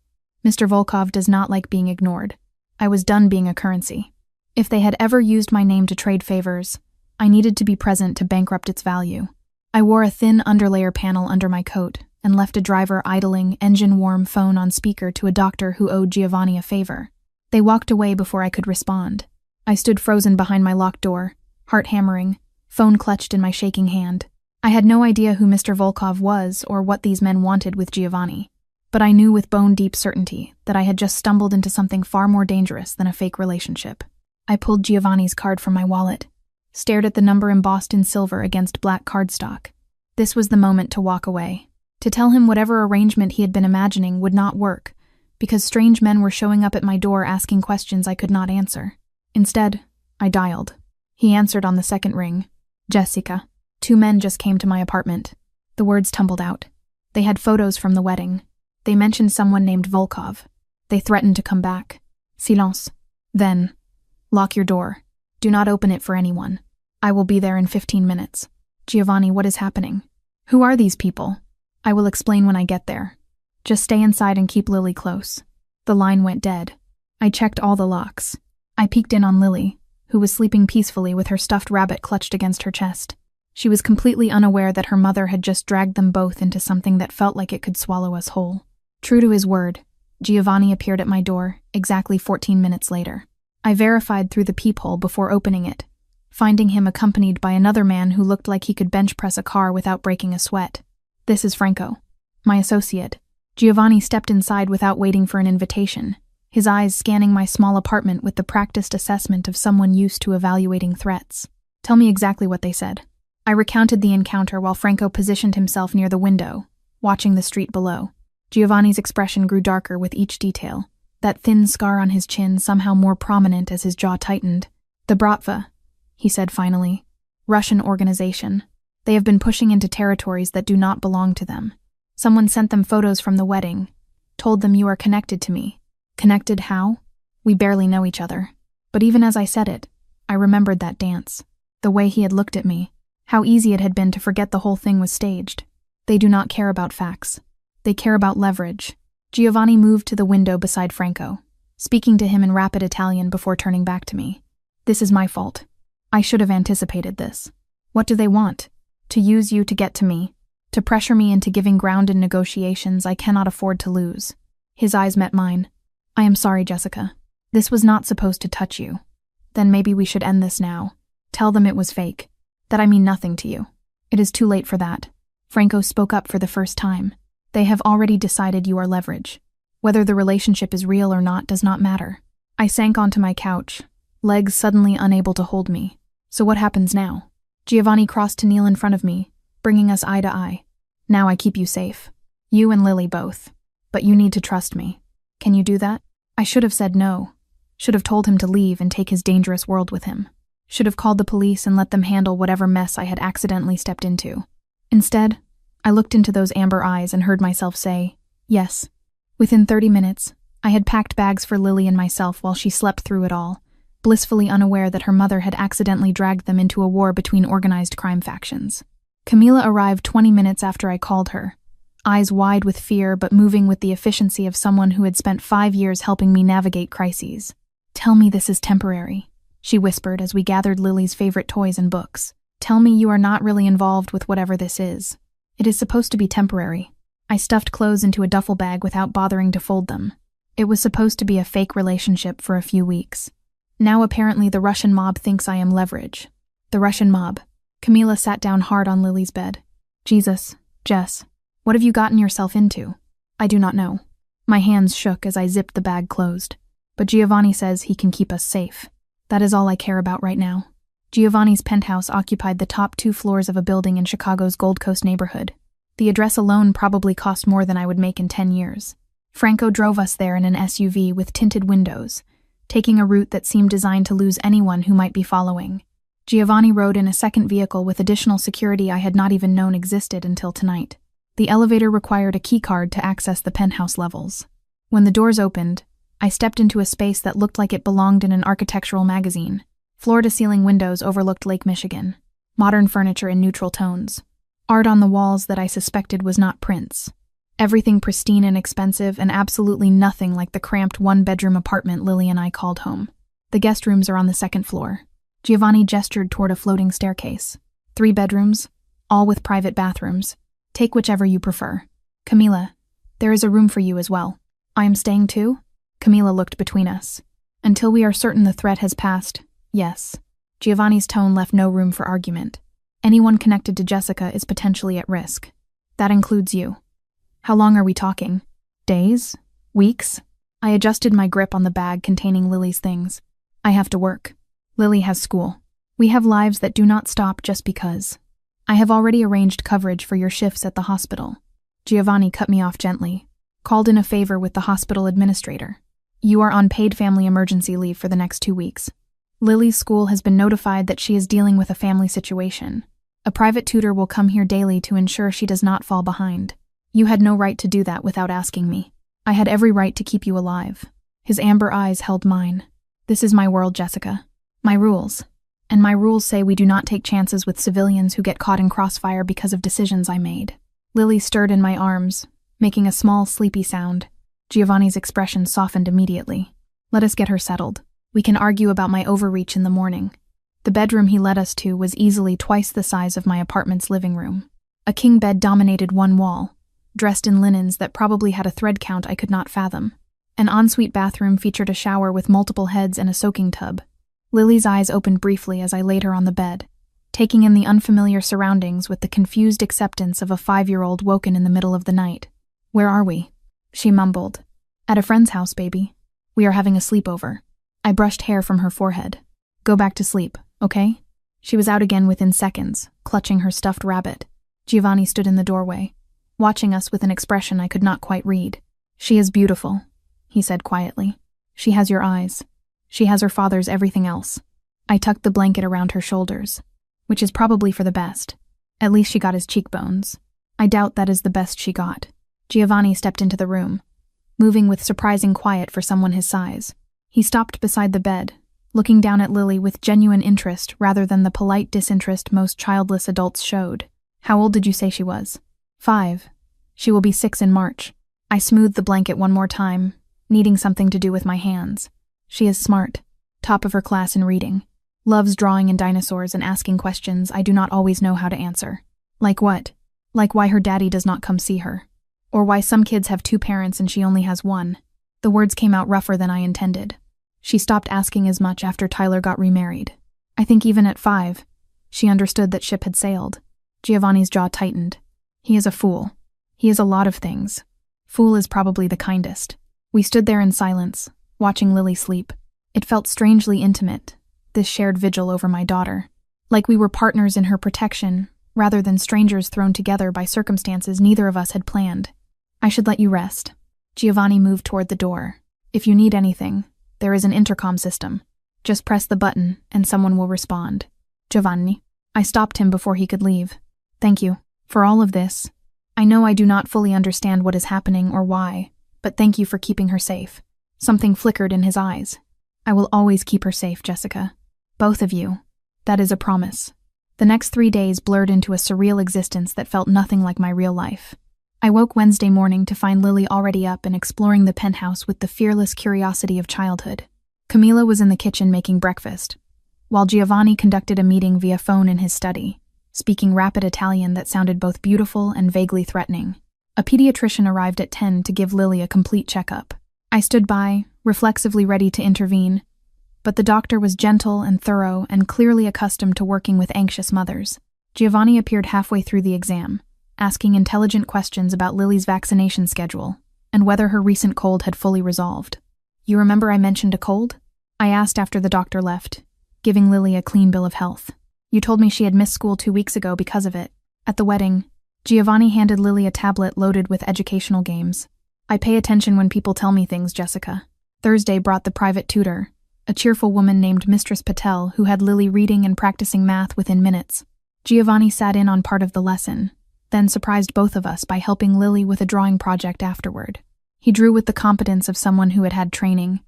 Mr. Volkov does not like being ignored. I was done being a currency. If they had ever used my name to trade favors, I needed to be present to bankrupt its value. I wore a thin underlayer panel under my coat and left a driver idling, engine-warm phone on speaker to a doctor who owed Giovanni a favor. They walked away before I could respond. I stood frozen behind my locked door, heart hammering, phone clutched in my shaking hand. I had no idea who Mr. Volkov was or what these men wanted with Giovanni, but I knew with bone-deep certainty that I had just stumbled into something far more dangerous than a fake relationship. I pulled Giovanni's card from my wallet, stared at the number embossed in silver against black cardstock. This was the moment to walk away, to tell him whatever arrangement he had been imagining would not work, because strange men were showing up at my door asking questions I could not answer. Instead, I dialed. He answered on the second ring. Jessica. 2 men just came to my apartment. The words tumbled out. They had photos from the wedding. They mentioned someone named Volkov. They threatened to come back. Silence. Then, lock your door. Do not open it for anyone. I will be there in 15 minutes. Giovanni, what is happening? Who are these people? I will explain when I get there. Just stay inside and keep Lily close. The line went dead. I checked all the locks. I peeked in on Lily, who was sleeping peacefully with her stuffed rabbit clutched against her chest. She was completely unaware that her mother had just dragged them both into something that felt like it could swallow us whole. True to his word, Giovanni appeared at my door exactly 14 minutes later. I verified through the peephole before opening it, finding him accompanied by another man who looked like he could bench press a car without breaking a sweat. This is Franco, my associate. Giovanni stepped inside without waiting for an invitation, his eyes scanning my small apartment with the practiced assessment of someone used to evaluating threats. Tell me exactly what they said. I recounted the encounter while Franco positioned himself near the window, watching the street below. Giovanni's expression grew darker with each detail, that thin scar on his chin somehow more prominent as his jaw tightened. The Bratva, he said finally. Russian organization. They have been pushing into territories that do not belong to them. Someone sent them photos from the wedding, told them you are connected to me. Connected how? We barely know each other. But even as I said it, I remembered that dance, the way he had looked at me, how easy it had been to forget the whole thing was staged. They do not care about facts. They care about leverage. Giovanni moved to the window beside Franco, speaking to him in rapid Italian before turning back to me. This is my fault. I should have anticipated this. What do they want? To use you to get to me, to pressure me into giving ground in negotiations I cannot afford to lose. His eyes met mine. I am sorry, Jessica. This was not supposed to touch you. Then maybe we should end this now. Tell them it was fake, that I mean nothing to you. It is too late for that. Franco spoke up for the first time. They have already decided you are leverage. Whether the relationship is real or not does not matter. I sank onto my couch, legs suddenly unable to hold me. So what happens now? Giovanni crossed to kneel in front of me, bringing us eye to eye. Now I keep you safe. You and Lily both. But you need to trust me. Can you do that? I should have said no. Should have told him to leave and take his dangerous world with him. Should have called the police and let them handle whatever mess I had accidentally stepped into. Instead, I looked into those amber eyes and heard myself say, yes. Within 30 minutes, I had packed bags for Lily and myself while she slept through it all, blissfully unaware that her mother had accidentally dragged them into a war between organized crime factions. Camila arrived 20 minutes after I called her, eyes wide with fear but moving with the efficiency of someone who had spent 5 years helping me navigate crises. Tell me this is temporary, she whispered as we gathered Lily's favorite toys and books. Tell me you are not really involved with whatever this is. It is supposed to be temporary. I stuffed clothes into a duffel bag without bothering to fold them. It was supposed to be a fake relationship for a few weeks. Now apparently the Russian mob thinks I am leverage. The Russian mob. Camila sat down hard on Lily's bed. Jesus, Jess, what have you gotten yourself into? I do not know. My hands shook as I zipped the bag closed. But Giovanni says he can keep us safe. That is all I care about right now. Giovanni's penthouse occupied the top 2 floors of a building in Chicago's Gold Coast neighborhood. The address alone probably cost more than I would make in 10 years. Franco drove us there in an SUV with tinted windows, taking a route that seemed designed to lose anyone who might be following. Giovanni rode in a second vehicle with additional security I had not even known existed until tonight. The elevator required a keycard to access the penthouse levels. When the doors opened, I stepped into a space that looked like it belonged in an architectural magazine. Floor-to-ceiling windows overlooked Lake Michigan. Modern furniture in neutral tones. Art on the walls that I suspected was not prints. Everything pristine and expensive and absolutely nothing like the cramped one-bedroom apartment Lily and I called home. The guest rooms are on the 2nd floor. Giovanni gestured toward a floating staircase. 3 bedrooms, all with private bathrooms. Take whichever you prefer. Camila, there is a room for you as well. I am staying too? Camila looked between us. Until we are certain the threat has passed, yes. Giovanni's tone left no room for argument. Anyone connected to Jessica is potentially at risk. That includes you. How long are we talking? Days? Weeks? I adjusted my grip on the bag containing Lily's things. I have to work. Lily has school. We have lives that do not stop just because. I have already arranged coverage for your shifts at the hospital. Giovanni cut me off gently, called in a favor with the hospital administrator. You are on paid family emergency leave for the next 2 weeks. Lily's school has been notified that she is dealing with a family situation. A private tutor will come here daily to ensure she does not fall behind. You had no right to do that without asking me. I had every right to keep you alive. His amber eyes held mine. This is my world, Jessica. My rules. And my rules say we do not take chances with civilians who get caught in crossfire because of decisions I made. Lily stirred in my arms, making a small, sleepy sound. Giovanni's expression softened immediately. Let us get her settled. We can argue about my overreach in the morning. The bedroom he led us to was easily twice the size of my apartment's living room. A king bed dominated one wall, dressed in linens that probably had a thread count I could not fathom. An ensuite bathroom featured a shower with multiple heads and a soaking tub. Lily's eyes opened briefly as I laid her on the bed, taking in the unfamiliar surroundings with the confused acceptance of a 5-year-old woken in the middle of the night. Where are we? She mumbled. At a friend's house, baby. We are having a sleepover. I brushed hair from her forehead. Go back to sleep, okay? She was out again within seconds, clutching her stuffed rabbit. Giovanni stood in the doorway, watching us with an expression I could not quite read. She is beautiful, he said quietly. She has your eyes. She has her father's everything else. I tucked the blanket around her shoulders, which is probably for the best. At least she got his cheekbones. I doubt that is the best she got. Giovanni stepped into the room, moving with surprising quiet for someone his size. He stopped beside the bed, looking down at Lily with genuine interest rather than the polite disinterest most childless adults showed. How old did you say she was? 5. She will be 6 in March. I smoothed the blanket one more time, needing something to do with my hands. She is smart, top of her class in reading, loves drawing and dinosaurs and asking questions I do not always know how to answer. Like what? Like why her daddy does not come see her. Or why some kids have 2 parents and she only has 1. The words came out rougher than I intended. She stopped asking as much after Tyler got remarried. I think even at 5, she understood that ship had sailed. Giovanni's jaw tightened. He is a fool. He is a lot of things. Fool is probably the kindest. We stood there in silence, watching Lily sleep. It felt strangely intimate, this shared vigil over my daughter. Like we were partners in her protection, rather than strangers thrown together by circumstances neither of us had planned. I should let you rest. Giovanni moved toward the door. If you need anything, there is an intercom system. Just press the button and someone will respond. Giovanni. I stopped him before he could leave. Thank you for all of this. I know I do not fully understand what is happening or why, but thank you for keeping her safe. Something flickered in his eyes. I will always keep her safe, Jessica. Both of you. That is a promise. The next 3 days blurred into a surreal existence that felt nothing like my real life. I woke Wednesday morning to find Lily already up and exploring the penthouse with the fearless curiosity of childhood. Camila was in the kitchen making breakfast, while Giovanni conducted a meeting via phone in his study, speaking rapid Italian that sounded both beautiful and vaguely threatening. A pediatrician arrived at 10 to give Lily a complete checkup. I stood by, reflexively ready to intervene, but the doctor was gentle and thorough and clearly accustomed to working with anxious mothers. Giovanni appeared halfway through the exam, asking intelligent questions about Lily's vaccination schedule and whether her recent cold had fully resolved. You remember I mentioned a cold? I asked after the doctor left, giving Lily a clean bill of health. You told me she had missed school 2 weeks ago because of it. At the wedding, Giovanni handed Lily a tablet loaded with educational games. I pay attention when people tell me things, Jessica. Thursday brought the private tutor, a cheerful woman named Mistress Patel who had Lily reading and practicing math within minutes. Giovanni sat in on part of the lesson, then surprised both of us by helping Lily with a drawing project afterward. He drew with the competence of someone who had had training,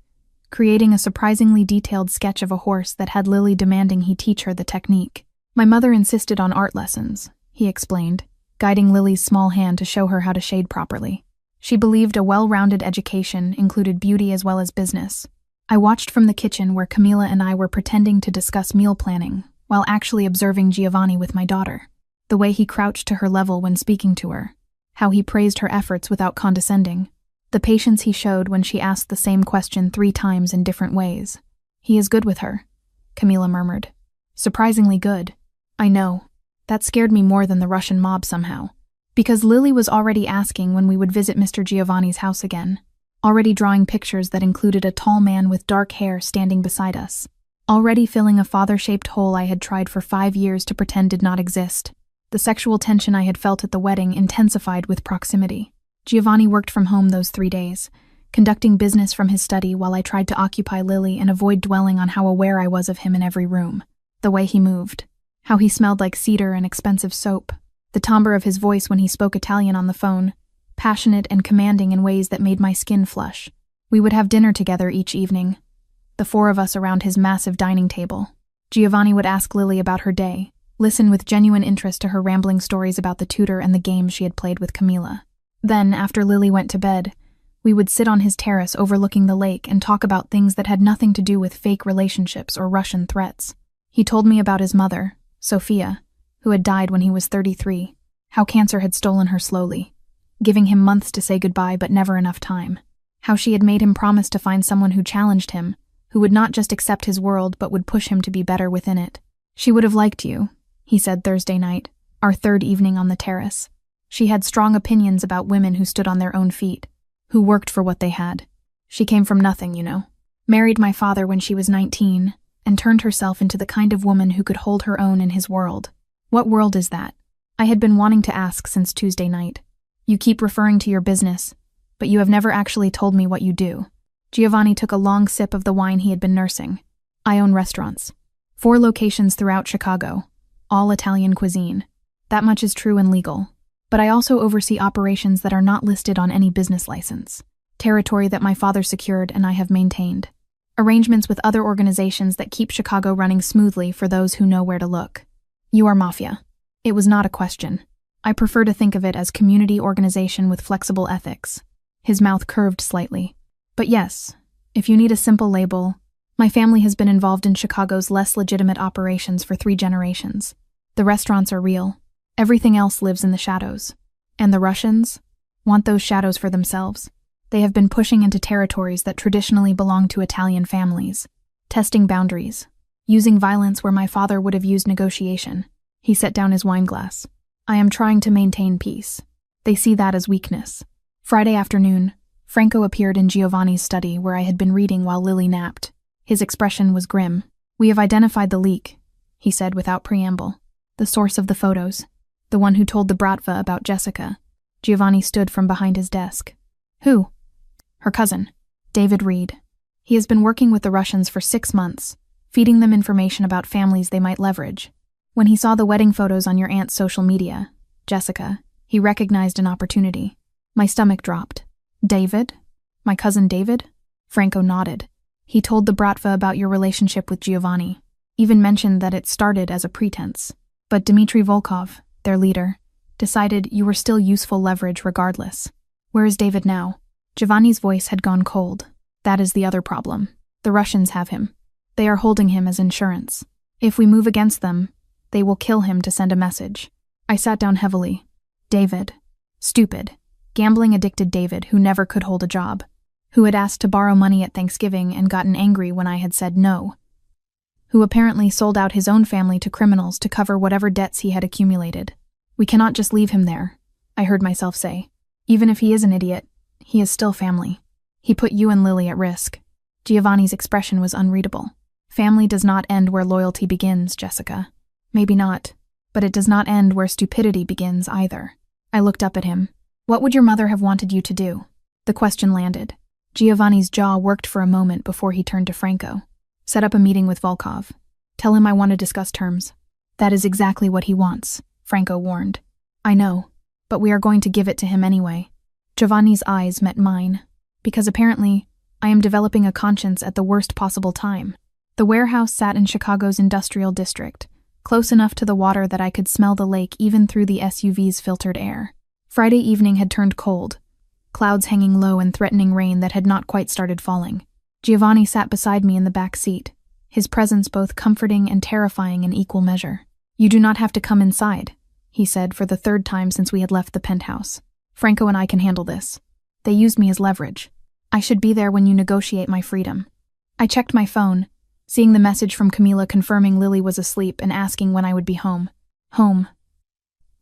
creating a surprisingly detailed sketch of a horse that had Lily demanding he teach her the technique. My mother insisted on art lessons, he explained, guiding Lily's small hand to show her how to shade properly. She believed a well-rounded education included beauty as well as business. I watched from the kitchen where Camila and I were pretending to discuss meal planning, while actually observing Giovanni with my daughter. The way he crouched to her level when speaking to her. How he praised her efforts without condescending. The patience he showed when she asked the same question 3 times in different ways. He is good with her, Camila murmured. Surprisingly good. I know. That scared me more than the Russian mob somehow. Because Lily was already asking when we would visit Mr. Giovanni's house again. Already drawing pictures that included a tall man with dark hair standing beside us. Already filling a father-shaped hole I had tried for 5 years to pretend did not exist. The sexual tension I had felt at the wedding intensified with proximity. Giovanni worked from home those 3 days, conducting business from his study while I tried to occupy Lily and avoid dwelling on how aware I was of him in every room. The way he moved. How he smelled like cedar and expensive soap. The timbre of his voice when he spoke Italian on the phone. Passionate and commanding in ways that made my skin flush. We would have dinner together each evening. The 4 of us around his massive dining table. Giovanni would ask Lily about her day, listen with genuine interest to her rambling stories about the tutor and the games she had played with Camila. Then, after Lily went to bed, we would sit on his terrace overlooking the lake and talk about things that had nothing to do with fake relationships or Russian threats. He told me about his mother, Sophia, who had died when he was 33, how cancer had stolen her slowly, giving him months to say goodbye but never enough time, how she had made him promise to find someone who challenged him, who would not just accept his world but would push him to be better within it. She would have liked you, he said Thursday night, our 3rd evening on the terrace. She had strong opinions about women who stood on their own feet, who worked for what they had. She came from nothing, you know. Married my father when she was 19, and turned herself into the kind of woman who could hold her own in his world. What world is that? I had been wanting to ask since Tuesday night. You keep referring to your business, but you have never actually told me what you do. Giovanni took a long sip of the wine he had been nursing. I own restaurants. 4 locations throughout Chicago, all Italian cuisine. That much is true and legal. But I also oversee operations that are not listed on any business license. Territory that my father secured and I have maintained. Arrangements with other organizations that keep Chicago running smoothly for those who know where to look. You are Mafia. It was not a question. I prefer to think of it as community organization with flexible ethics. His mouth curved slightly. But yes, if you need a simple label, my family has been involved in Chicago's less legitimate operations for 3 generations. The restaurants are real. Everything else lives in the shadows. And the Russians want those shadows for themselves. They have been pushing into territories that traditionally belong to Italian families, testing boundaries, using violence where my father would have used negotiation. He set down his wine glass. I am trying to maintain peace. They see that as weakness. Friday afternoon, Franco appeared in Giovanni's study where I had been reading while Lily napped. His expression was grim. We have identified the leak, he said without preamble. The source of the photos. The one who told the Bratva about Jessica. Giovanni stood from behind his desk. Who? Her cousin, David Reed. He has been working with the Russians for 6 months, feeding them information about families they might leverage. When he saw the wedding photos on your aunt's social media, Jessica, he recognized an opportunity. My stomach dropped. David? My cousin David? Franco nodded. He told the Bratva about your relationship with Giovanni, even mentioned that it started as a pretense. But Dmitry Volkov, their leader, decided you were still useful leverage regardless. Where is David now? Giovanni's voice had gone cold. That is the other problem. The Russians have him. They are holding him as insurance. If we move against them, they will kill him to send a message. I sat down heavily. David. Stupid. Gambling-addicted David who never could hold a job. Who had asked to borrow money at Thanksgiving and gotten angry when I had said no. Who apparently sold out his own family to criminals to cover whatever debts he had accumulated. We cannot just leave him there, I heard myself say. Even if he is an idiot, he is still family. He put you and Lily at risk. Giovanni's expression was unreadable. Family does not end where loyalty begins, Jessica. Maybe not, but it does not end where stupidity begins either. I looked up at him. What would your mother have wanted you to do? The question landed. Giovanni's jaw worked for a moment before he turned to Franco. Set up a meeting with Volkov. Tell him I want to discuss terms. That is exactly what he wants, Franco warned. I know, but we are going to give it to him anyway. Giovanni's eyes met mine, because apparently I am developing a conscience at the worst possible time. The warehouse sat in Chicago's industrial district, close enough to the water that I could smell the lake even through the SUV's filtered air. Friday evening had turned cold, clouds hanging low and threatening rain that had not quite started falling. Giovanni sat beside me in the back seat, his presence both comforting and terrifying in equal measure. You do not have to come inside, he said for the third time since we had left the penthouse. Franco and I can handle this. They used me as leverage. I should be there when you negotiate my freedom. I checked my phone, seeing the message from Camila confirming Lily was asleep and asking when I would be home. Home.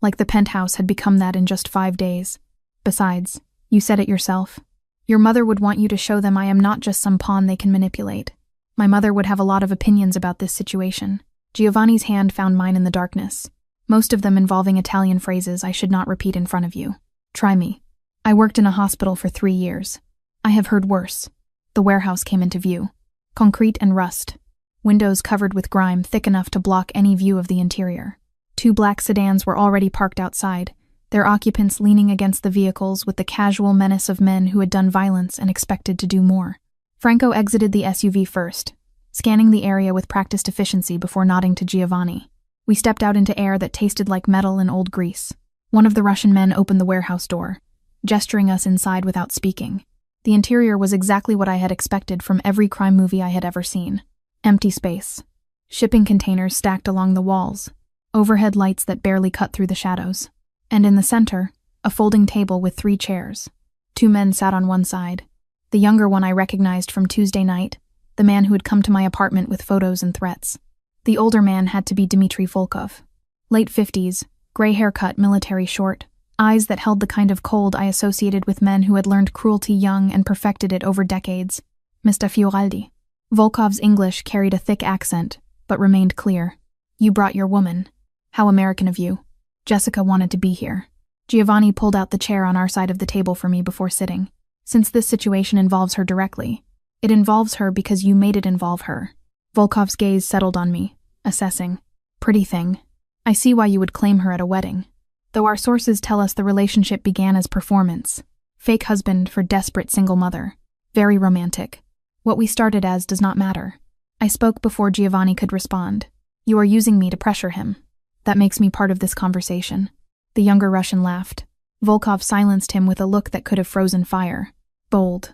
Like the penthouse had become that in just 5 days. Besides, you said it yourself. Your mother would want you to show them I am not just some pawn they can manipulate. My mother would have a lot of opinions about this situation. Giovanni's hand found mine in the darkness, most of them involving Italian phrases I should not repeat in front of you. Try me. I worked in a hospital for 3 years. I have heard worse. The warehouse came into view. Concrete and rust. Windows covered with grime thick enough to block any view of the interior. 2 black sedans were already parked outside, their occupants leaning against the vehicles with the casual menace of men who had done violence and expected to do more. Franco exited the SUV first, scanning the area with practiced efficiency before nodding to Giovanni. We stepped out into air that tasted like metal and old grease. One of the Russian men opened the warehouse door, gesturing us inside without speaking. The interior was exactly what I had expected from every crime movie I had ever seen. Empty space. Shipping containers stacked along the walls. Overhead lights that barely cut through the shadows. And in the center, a folding table with 3 chairs. 2 men sat on one side. The younger one I recognized from Tuesday night, the man who had come to my apartment with photos and threats. The older man had to be Dmitry Volkov. Late 50s, gray haircut, military short, eyes that held the kind of cold I associated with men who had learned cruelty young and perfected it over decades. Mr. Fioraldi. Volkov's English carried a thick accent, but remained clear. You brought your woman. How American of you. Jessica wanted to be here. Giovanni pulled out the chair on our side of the table for me before sitting. Since this situation involves her directly, it involves her because you made it involve her. Volkov's gaze settled on me, assessing. Pretty thing. I see why you would claim her at a wedding. Though our sources tell us the relationship began as performance. Fake husband for desperate single mother. Very romantic. What we started as does not matter. I spoke before Giovanni could respond. You are using me to pressure him. That makes me part of this conversation. The younger Russian laughed. Volkov silenced him with a look that could have frozen fire. Bold.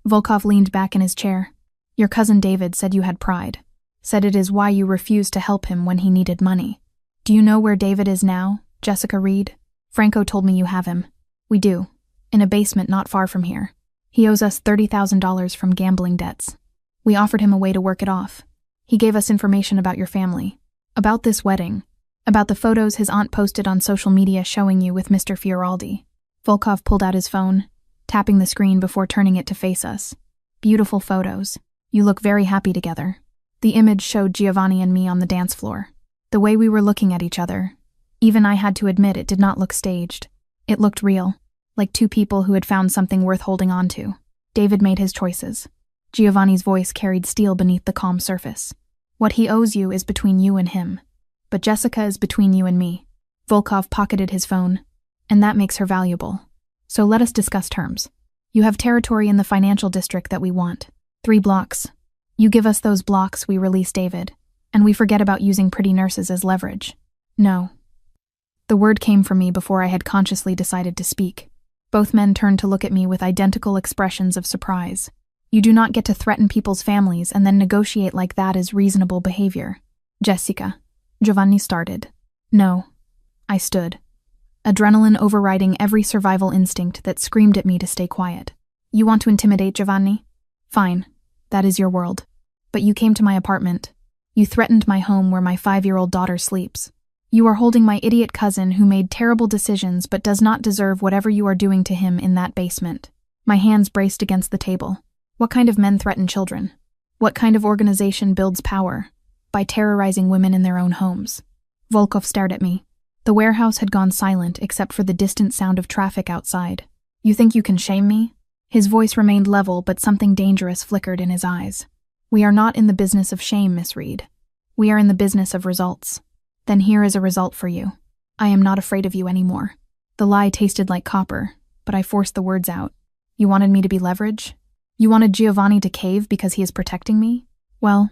Volkov leaned back in his chair. Your cousin David said you had pride. Said it is why you refused to help him when he needed money. Do you know where David is now, Jessica Reed? Franco told me you have him. We do. In a basement not far from here. He owes us $30,000 from gambling debts. We offered him a way to work it off. He gave us information about your family. About this wedding. About the photos his aunt posted on social media showing you with Mr. Fioraldi. Volkov pulled out his phone, tapping the screen before turning it to face us. Beautiful photos. You look very happy together. The image showed Giovanni and me on the dance floor. The way we were looking at each other. Even I had to admit it did not look staged. It looked real, like 2 people who had found something worth holding on to. David made his choices. Giovanni's voice carried steel beneath the calm surface. What he owes you is between you and him. But Jessica is between you and me. Volkov pocketed his phone, and that makes her valuable. So let us discuss terms. You have territory in the financial district that we want. 3 blocks. You give us those blocks, we release David, and we forget about using pretty nurses as leverage. No. The word came from me before I had consciously decided to speak. Both men turned to look at me with identical expressions of surprise. You do not get to threaten people's families and then negotiate like that as reasonable behavior. Jessica. Giovanni started. No. I stood. Adrenaline overriding every survival instinct that screamed at me to stay quiet. You want to intimidate Giovanni? Fine. That is your world. But you came to my apartment. You threatened my home where my 5-year-old daughter sleeps. You are holding my idiot cousin who made terrible decisions but does not deserve whatever you are doing to him in that basement. My hands braced against the table. What kind of men threaten children? What kind of organization builds power? By terrorizing women in their own homes. Volkov stared at me. The warehouse had gone silent except for the distant sound of traffic outside. You think you can shame me? His voice remained level, but something dangerous flickered in his eyes. We are not in the business of shame, Miss Reed. We are in the business of results. Then here is a result for you. I am not afraid of you anymore. The lie tasted like copper, but I forced the words out. You wanted me to be leverage? You wanted Giovanni to cave because he is protecting me? Well,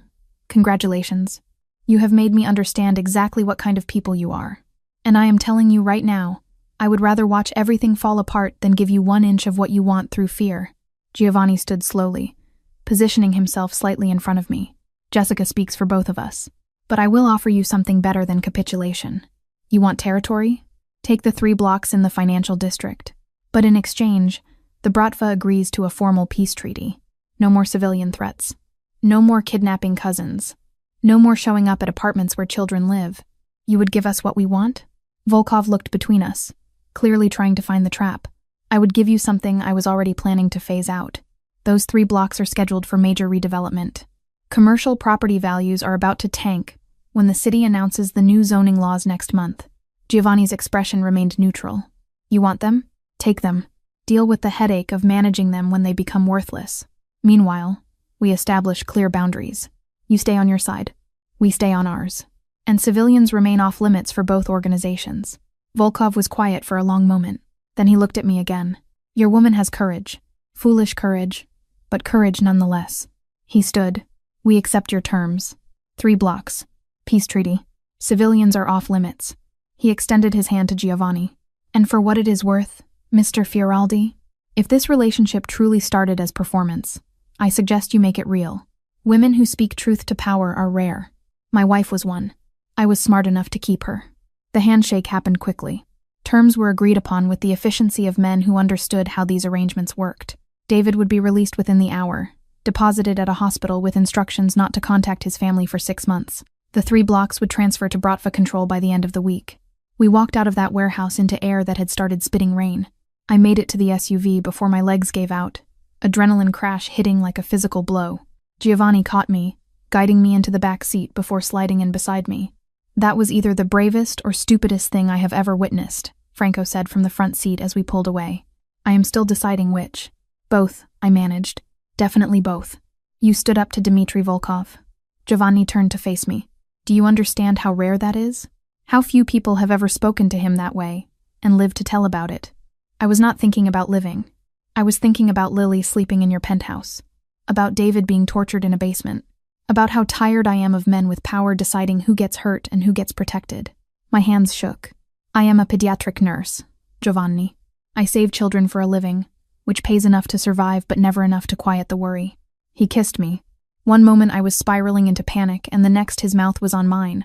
congratulations. You have made me understand exactly what kind of people you are. And I am telling you right now, I would rather watch everything fall apart than give you 1 inch of what you want through fear. Giovanni stood slowly, positioning himself slightly in front of me. Jessica speaks for both of us. But I will offer you something better than capitulation. You want territory? Take the 3 blocks in the financial district. But in exchange, the Bratva agrees to a formal peace treaty. No more civilian threats. No more kidnapping cousins. No more showing up at apartments where children live. You would give us what we want? Volkov looked between us, clearly trying to find the trap. I would give you something I was already planning to phase out. Those 3 blocks are scheduled for major redevelopment. Commercial property values are about to tank when the city announces the new zoning laws next month. Giovanni's expression remained neutral. You want them? Take them. Deal with the headache of managing them when they become worthless. Meanwhile, we establish clear boundaries. You stay on your side. We stay on ours. And civilians remain off limits for both organizations. Volkov was quiet for a long moment. Then he looked at me again. Your woman has courage. Foolish courage, but courage nonetheless. He stood. We accept your terms. 3 blocks. Peace treaty. Civilians are off limits. He extended his hand to Giovanni. And for what it is worth, Mr. Fioraldi, if this relationship truly started as performance, I suggest you make it real. Women who speak truth to power are rare. My wife was one. I was smart enough to keep her. The handshake happened quickly. Terms were agreed upon with the efficiency of men who understood how these arrangements worked. David would be released within the hour, deposited at a hospital with instructions not to contact his family for 6 months. The 3 blocks would transfer to Bratva control by the end of the week. We walked out of that warehouse into air that had started spitting rain. I made it to the SUV before my legs gave out, adrenaline crash hitting like a physical blow. Giovanni caught me, guiding me into the back seat before sliding in beside me. That was either the bravest or stupidest thing I have ever witnessed, Franco said from the front seat as we pulled away. I am still deciding which. Both, I managed. Definitely both. You stood up to Dmitry Volkov. Giovanni turned to face me. Do you understand how rare that is? How few people have ever spoken to him that way, and lived to tell about it. I was not thinking about living. I was thinking about Lily sleeping in your penthouse. About David being tortured in a basement. About how tired I am of men with power deciding who gets hurt and who gets protected. My hands shook. I am a pediatric nurse, Giovanni. I save children for a living, which pays enough to survive but never enough to quiet the worry. He kissed me. One moment I was spiraling into panic, and the next his mouth was on mine,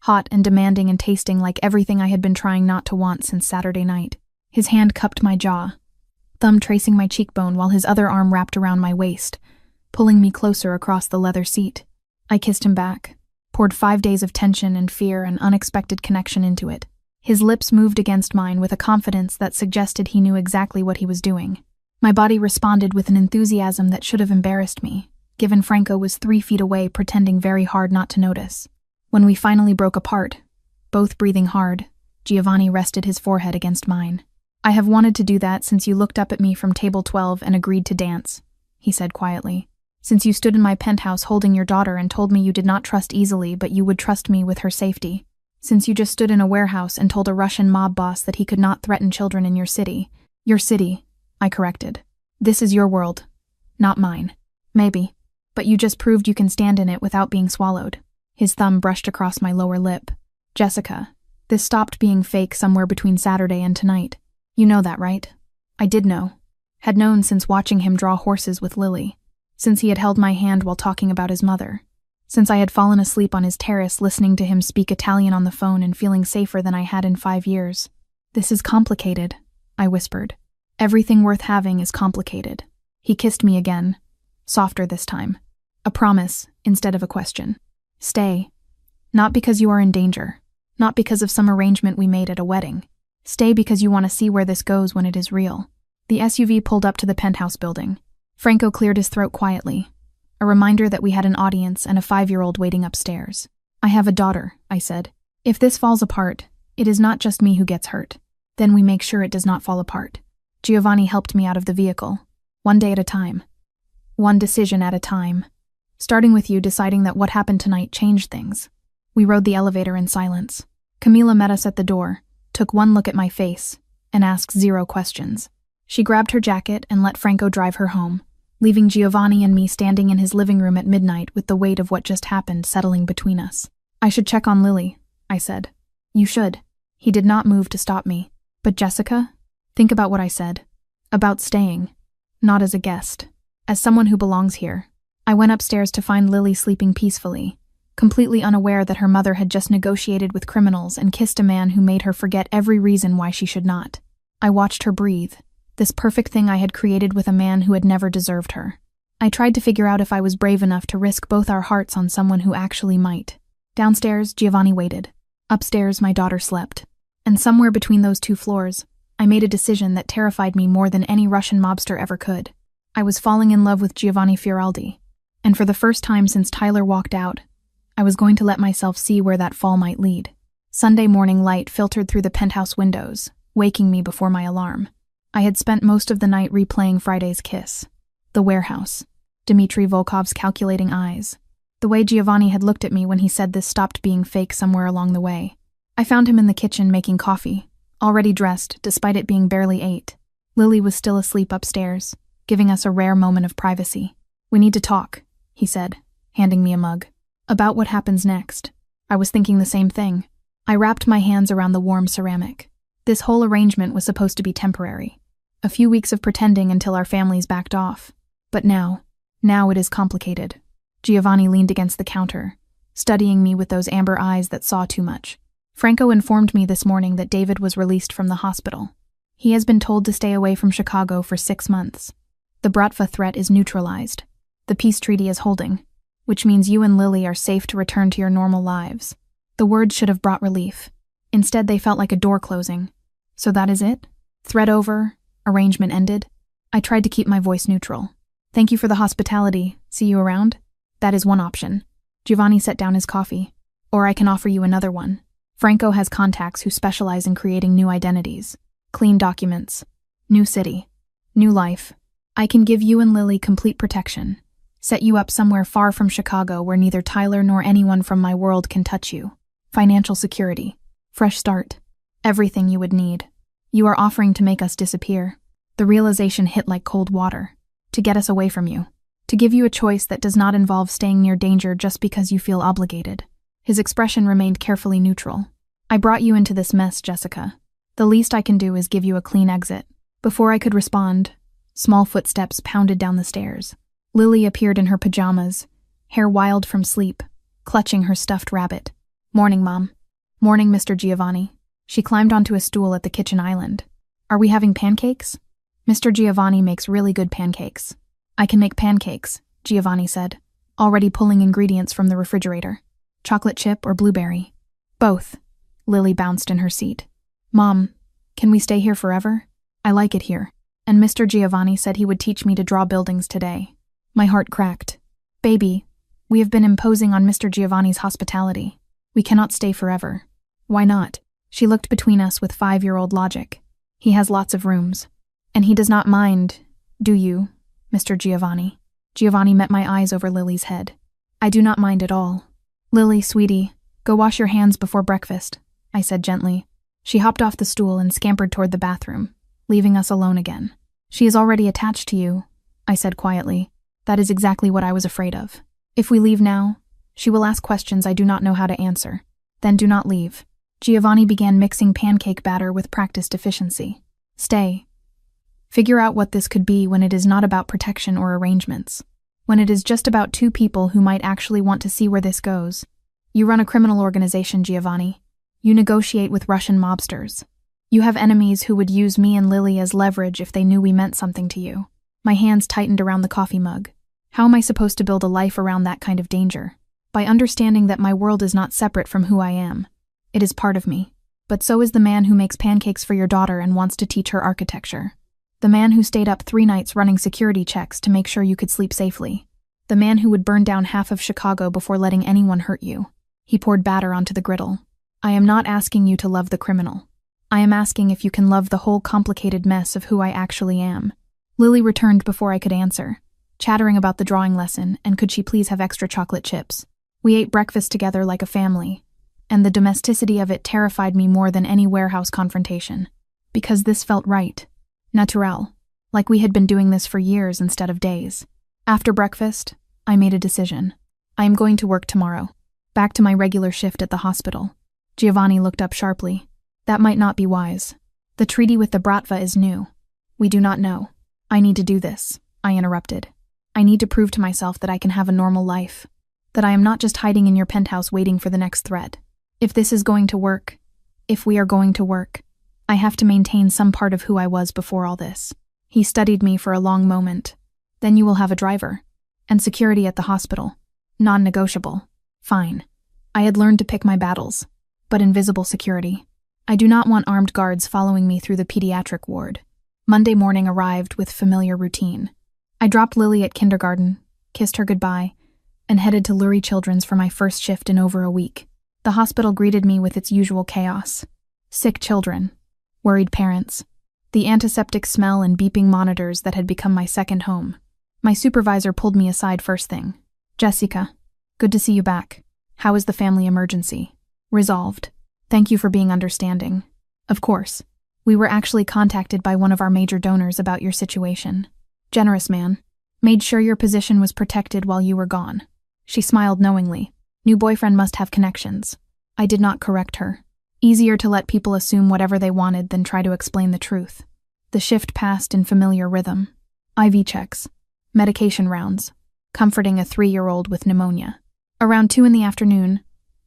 hot and demanding and tasting like everything I had been trying not to want since Saturday night. His hand cupped my jaw, thumb tracing my cheekbone while his other arm wrapped around my waist, pulling me closer across the leather seat. I kissed him back, poured 5 days of tension and fear and unexpected connection into it. His lips moved against mine with a confidence that suggested he knew exactly what he was doing. My body responded with an enthusiasm that should have embarrassed me, given Franco was 3 feet away pretending very hard not to notice. When we finally broke apart, both breathing hard, Giovanni rested his forehead against mine. I have wanted to do that since you looked up at me from table 12 and agreed to dance, he said quietly. Since you stood in my penthouse holding your daughter and told me you did not trust easily but you would trust me with her safety. Since you just stood in a warehouse and told a Russian mob boss that he could not threaten children in your city. Your city, I corrected. This is your world, not mine. Maybe. But you just proved you can stand in it without being swallowed. His thumb brushed across my lower lip. Jessica, this stopped being fake somewhere between Saturday and tonight. You know that, right? I did know. Had known since watching him draw horses with Lily. Since he had held my hand while talking about his mother. Since I had fallen asleep on his terrace listening to him speak Italian on the phone and feeling safer than I had in 5 years. This is complicated, I whispered. Everything worth having is complicated. He kissed me again, softer this time. A promise instead of a question. Stay. Not because you are in danger. Not because of some arrangement we made at a wedding. Stay because you want to see where this goes when it is real. The SUV pulled up to the penthouse building. Franco cleared his throat quietly. A reminder that we had an audience and a 5-year-old waiting upstairs. I have a daughter, I said. If this falls apart, it is not just me who gets hurt. Then we make sure it does not fall apart. Giovanni helped me out of the vehicle. One day at a time. One decision at a time. Starting with you deciding that what happened tonight changed things. We rode the elevator in silence. Camila met us at the door, took one look at my face, and asked 0 questions. She grabbed her jacket and let Franco drive her home, leaving Giovanni and me standing in his living room at midnight with the weight of what just happened settling between us. I should check on Lily, I said. You should. He did not move to stop me. But Jessica? Think about what I said. About staying. Not as a guest. As someone who belongs here. I went upstairs to find Lily sleeping peacefully, completely unaware that her mother had just negotiated with criminals and kissed a man who made her forget every reason why she should not. I watched her breathe, this perfect thing I had created with a man who had never deserved her. I tried to figure out if I was brave enough to risk both our hearts on someone who actually might. Downstairs, Giovanni waited. Upstairs, my daughter slept. And somewhere between those two floors, I made a decision that terrified me more than any Russian mobster ever could. I was falling in love with Giovanni Fioraldi, and for the first time since Tyler walked out, I was going to let myself see where that fall might lead. Sunday morning light filtered through the penthouse windows, waking me before my alarm. I had spent most of the night replaying Friday's kiss. The warehouse. Dmitry Volkov's calculating eyes. The way Giovanni had looked at me when he said this stopped being fake somewhere along the way. I found him in the kitchen making coffee, already dressed despite it being barely 8. Lily was still asleep upstairs, giving us a rare moment of privacy. "We need to talk," he said, handing me a mug. "About what happens next." I was thinking the same thing. I wrapped my hands around the warm ceramic. This whole arrangement was supposed to be temporary. A few weeks of pretending until our families backed off. But now it is complicated. Giovanni leaned against the counter, studying me with those amber eyes that saw too much. Franco informed me this morning that David was released from the hospital. He has been told to stay away from Chicago for 6 months. The Bratva threat is neutralized. The peace treaty is holding, which means you and Lily are safe to return to your normal lives. The words should have brought relief. Instead, they felt like a door closing. So that is it? Threat over, arrangement ended? I tried to keep my voice neutral. "Thank you for the hospitality. See you around?" That is one option. Giovanni set down his coffee. Or I can offer you another one. Franco has contacts who specialize in creating new identities, clean documents, new city, new life. I can give you and Lily complete protection, set you up somewhere far from Chicago where neither Tyler nor anyone from my world can touch you. Financial security, fresh start, everything you would need. You are offering to make us disappear. The realization hit like cold water. To get us away from you. To give you a choice that does not involve staying near danger just because you feel obligated. His expression remained carefully neutral. "I brought you into this mess, Jessica. The least I can do is give you a clean exit." Before I could respond, small footsteps pounded down the stairs. Lily appeared in her pajamas, hair wild from sleep, clutching her stuffed rabbit. "Morning, Mom." "Morning, Mr. Giovanni." She climbed onto a stool at the kitchen island. "Are we having pancakes?" "Mr. Giovanni makes really good pancakes." "I can make pancakes," Giovanni said, already pulling ingredients from the refrigerator. "Chocolate chip or blueberry?" "Both." Lily bounced in her seat. "Mom, can we stay here forever? I like it here. And Mr. Giovanni said he would teach me to draw buildings today." My heart cracked. "Baby, we have been imposing on Mr. Giovanni's hospitality. We cannot stay forever." "Why not?" She looked between us with 5-year-old logic. "He has lots of rooms. And he does not mind, do you, Mr. Giovanni?" Giovanni met my eyes over Lily's head. "I do not mind at all." "Lily, sweetie, go wash your hands before breakfast," I said gently. She hopped off the stool and scampered toward the bathroom, leaving us alone again. "She is already attached to you," I said quietly. "That is exactly what I was afraid of. If we leave now, she will ask questions I do not know how to answer. Then do not leave." Giovanni began mixing pancake batter with practiced efficiency. "Stay. Figure out what this could be when it is not about protection or arrangements. When it is just about 2 people who might actually want to see where this goes. You run a criminal organization, Giovanni. You negotiate with Russian mobsters. You have enemies who would use me and Lily as leverage if they knew we meant something to you." My hands tightened around the coffee mug. How am I supposed to build a life around that kind of danger? By understanding that my world is not separate from who I am. It is part of me. But so is the man who makes pancakes for your daughter and wants to teach her architecture. The man who stayed up 3 nights running security checks to make sure you could sleep safely. The man who would burn down half of Chicago before letting anyone hurt you. He poured batter onto the griddle. "I am not asking you to love the criminal. I am asking if you can love the whole complicated mess of who I actually am." Lily returned before I could answer, chattering about the drawing lesson and could she please have extra chocolate chips. We ate breakfast together like a family, and the domesticity of it terrified me more than any warehouse confrontation. Because this felt right. Natural. Like we had been doing this for years instead of days. After breakfast, I made a decision. I am going to work tomorrow. Back to my regular shift at the hospital. Giovanni looked up sharply. That might not be wise. The treaty with the Bratva is new. We do not know. I need to do this, I interrupted. I need to prove to myself that I can have a normal life. that I am not just hiding in your penthouse waiting for the next threat. If this is going to work, if we are going to work, I have to maintain some part of who I was before all this. He studied me for a long moment. Then you will have a driver. And security at the hospital. Non-negotiable. Fine. I had learned to pick my battles. But invisible security. I do not want armed guards following me through the pediatric ward. Monday morning arrived with familiar routine. I dropped Lily at kindergarten, kissed her goodbye, and headed to Lurie Children's for my first shift in over a week. The hospital greeted me with its usual chaos. Sick children. Worried parents. The antiseptic smell and beeping monitors that had become my second home. My supervisor pulled me aside first thing. Jessica, good to see you back. How is the family emergency? Resolved. Thank you for being understanding. Of course. We were actually contacted by one of our major donors about your situation. Generous man. Made sure your position was protected while you were gone. She smiled knowingly. New boyfriend must have connections. I did not correct her. Easier to let people assume whatever they wanted than try to explain the truth. The shift passed in familiar rhythm. IV checks. Medication rounds. Comforting a 3-year-old with pneumonia. Around 2 p.m,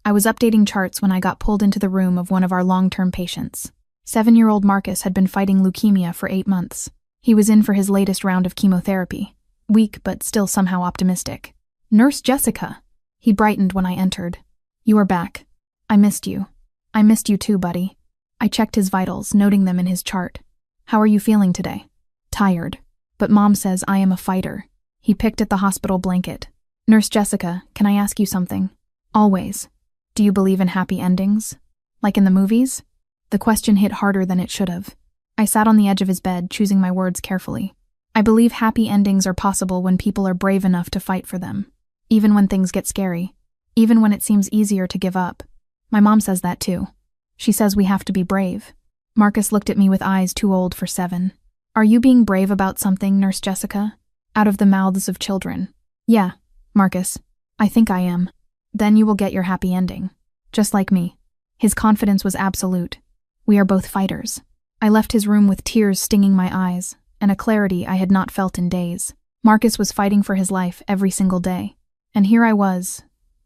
I was updating charts when I got pulled into the room of one of our long-term patients. 7-year-old Marcus had been fighting leukemia for 8 months. He was in for his latest round of chemotherapy. Weak, but still somehow optimistic. Nurse Jessica. He brightened when I entered. You are back. I missed you. I missed you too, buddy. I checked his vitals, noting them in his chart. How are you feeling today? Tired. But Mom says I am a fighter. He picked at the hospital blanket. Nurse Jessica, can I ask you something? Always. Do you believe in happy endings? Like in the movies? The question hit harder than it should have. I sat on the edge of his bed, choosing my words carefully. I believe happy endings are possible when people are brave enough to fight for them. Even when things get scary. Even when it seems easier to give up. My mom says that too. She says we have to be brave. Marcus looked at me with eyes too old for 7. Are you being brave about something, Nurse Jessica? Out of the mouths of children. Yeah, Marcus. I think I am. Then you will get your happy ending. Just like me. His confidence was absolute. We are both fighters. I left his room with tears stinging my eyes, and a clarity I had not felt in days. Marcus was fighting for his life every single day. And here I was,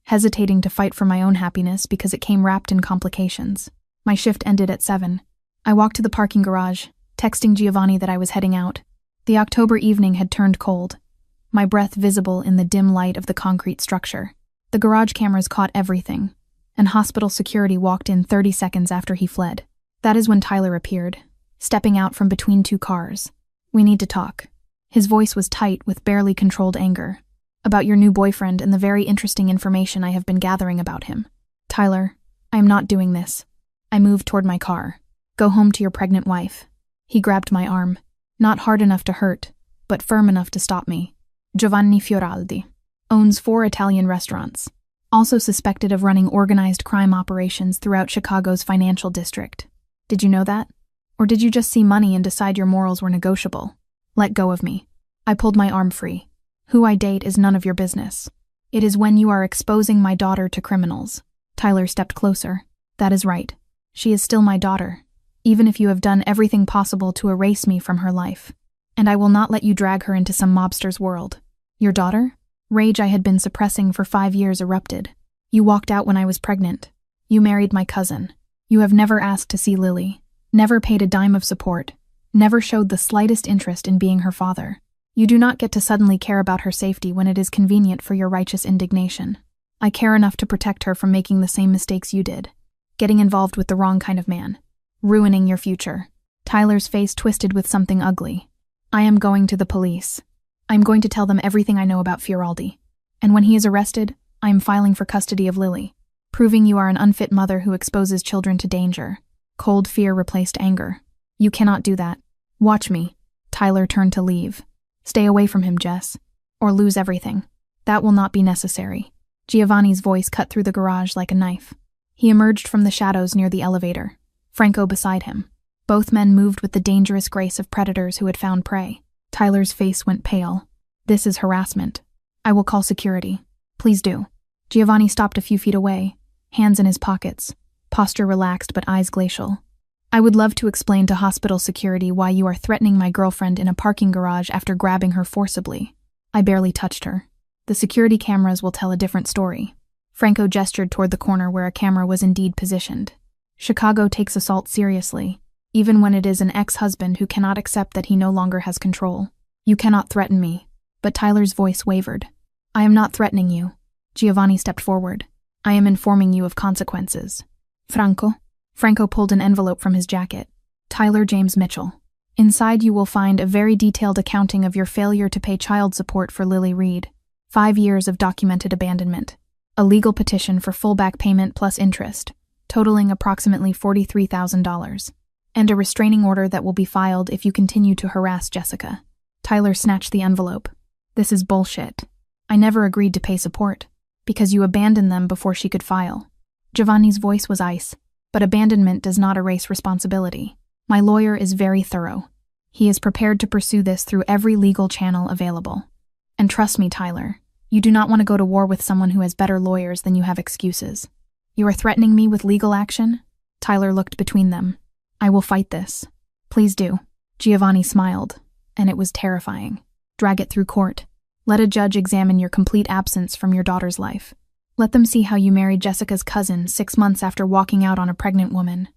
hesitating to fight for my own happiness because it came wrapped in complications. My shift ended at 7. I walked to the parking garage, texting Giovanni that I was heading out. The October evening had turned cold, my breath visible in the dim light of the concrete structure. The garage cameras caught everything, and hospital security walked in 30 seconds after he fled. That is when Tyler appeared, stepping out from between 2 cars. We need to talk. His voice was tight with barely controlled anger. About your new boyfriend and the very interesting information I have been gathering about him. Tyler, I am not doing this. I moved toward my car. Go home to your pregnant wife. He grabbed my arm. Not hard enough to hurt, but firm enough to stop me. Giovanni Fioraldi. Owns 4 Italian restaurants. Also suspected of running organized crime operations throughout Chicago's financial district. Did you know that? Or did you just see money and decide your morals were negotiable? Let go of me. I pulled my arm free. Who I date is none of your business. It is when you are exposing my daughter to criminals. Tyler stepped closer. That is right. She is still my daughter, even if you have done everything possible to erase me from her life. And I will not let you drag her into some mobster's world. Your daughter? Rage I had been suppressing for 5 years erupted. You walked out when I was pregnant. You married my cousin. You have never asked to see Lily. Never paid a dime of support. Never showed the slightest interest in being her father. You do not get to suddenly care about her safety when it is convenient for your righteous indignation. I care enough to protect her from making the same mistakes you did. Getting involved with the wrong kind of man. Ruining your future. Tyler's face twisted with something ugly. I am going to the police. I am going to tell them everything I know about Fioraldi. And when he is arrested, I am filing for custody of Lily. Proving you are an unfit mother who exposes children to danger. Cold fear replaced anger. You cannot do that. Watch me. Tyler turned to leave. Stay away from him, Jess. Or lose everything. That will not be necessary. Giovanni's voice cut through the garage like a knife. He emerged from the shadows near the elevator, Franco beside him. Both men moved with the dangerous grace of predators who had found prey. Tyler's face went pale. This is harassment. I will call security. Please do. Giovanni stopped a few feet away, hands in his pockets, posture relaxed but eyes glacial. I would love to explain to hospital security why you are threatening my girlfriend in a parking garage after grabbing her forcibly. I barely touched her. The security cameras will tell a different story. Franco gestured toward the corner where a camera was indeed positioned. Chicago takes assault seriously, even when it is an ex-husband who cannot accept that he no longer has control. You cannot threaten me. But Tyler's voice wavered. I am not threatening you. Giovanni stepped forward. I am informing you of consequences. Franco pulled an envelope from his jacket. Tyler James Mitchell. Inside you will find a very detailed accounting of your failure to pay child support for Lily Reed. 5 years of documented abandonment. A legal petition for full back payment plus interest, totaling approximately $43,000. And a restraining order that will be filed if you continue to harass Jessica. Tyler snatched the envelope. This is bullshit. I never agreed to pay support, because you abandoned them before she could file. Giovanni's voice was ice, but abandonment does not erase responsibility. My lawyer is very thorough. He is prepared to pursue this through every legal channel available. And trust me, Tyler, you do not want to go to war with someone who has better lawyers than you have excuses. You are threatening me with legal action? Tyler looked between them. I will fight this. Please do. Giovanni smiled, and it was terrifying. Drag it through court. Let a judge examine your complete absence from your daughter's life. Let them see how you married Jessica's cousin 6 months after walking out on a pregnant woman.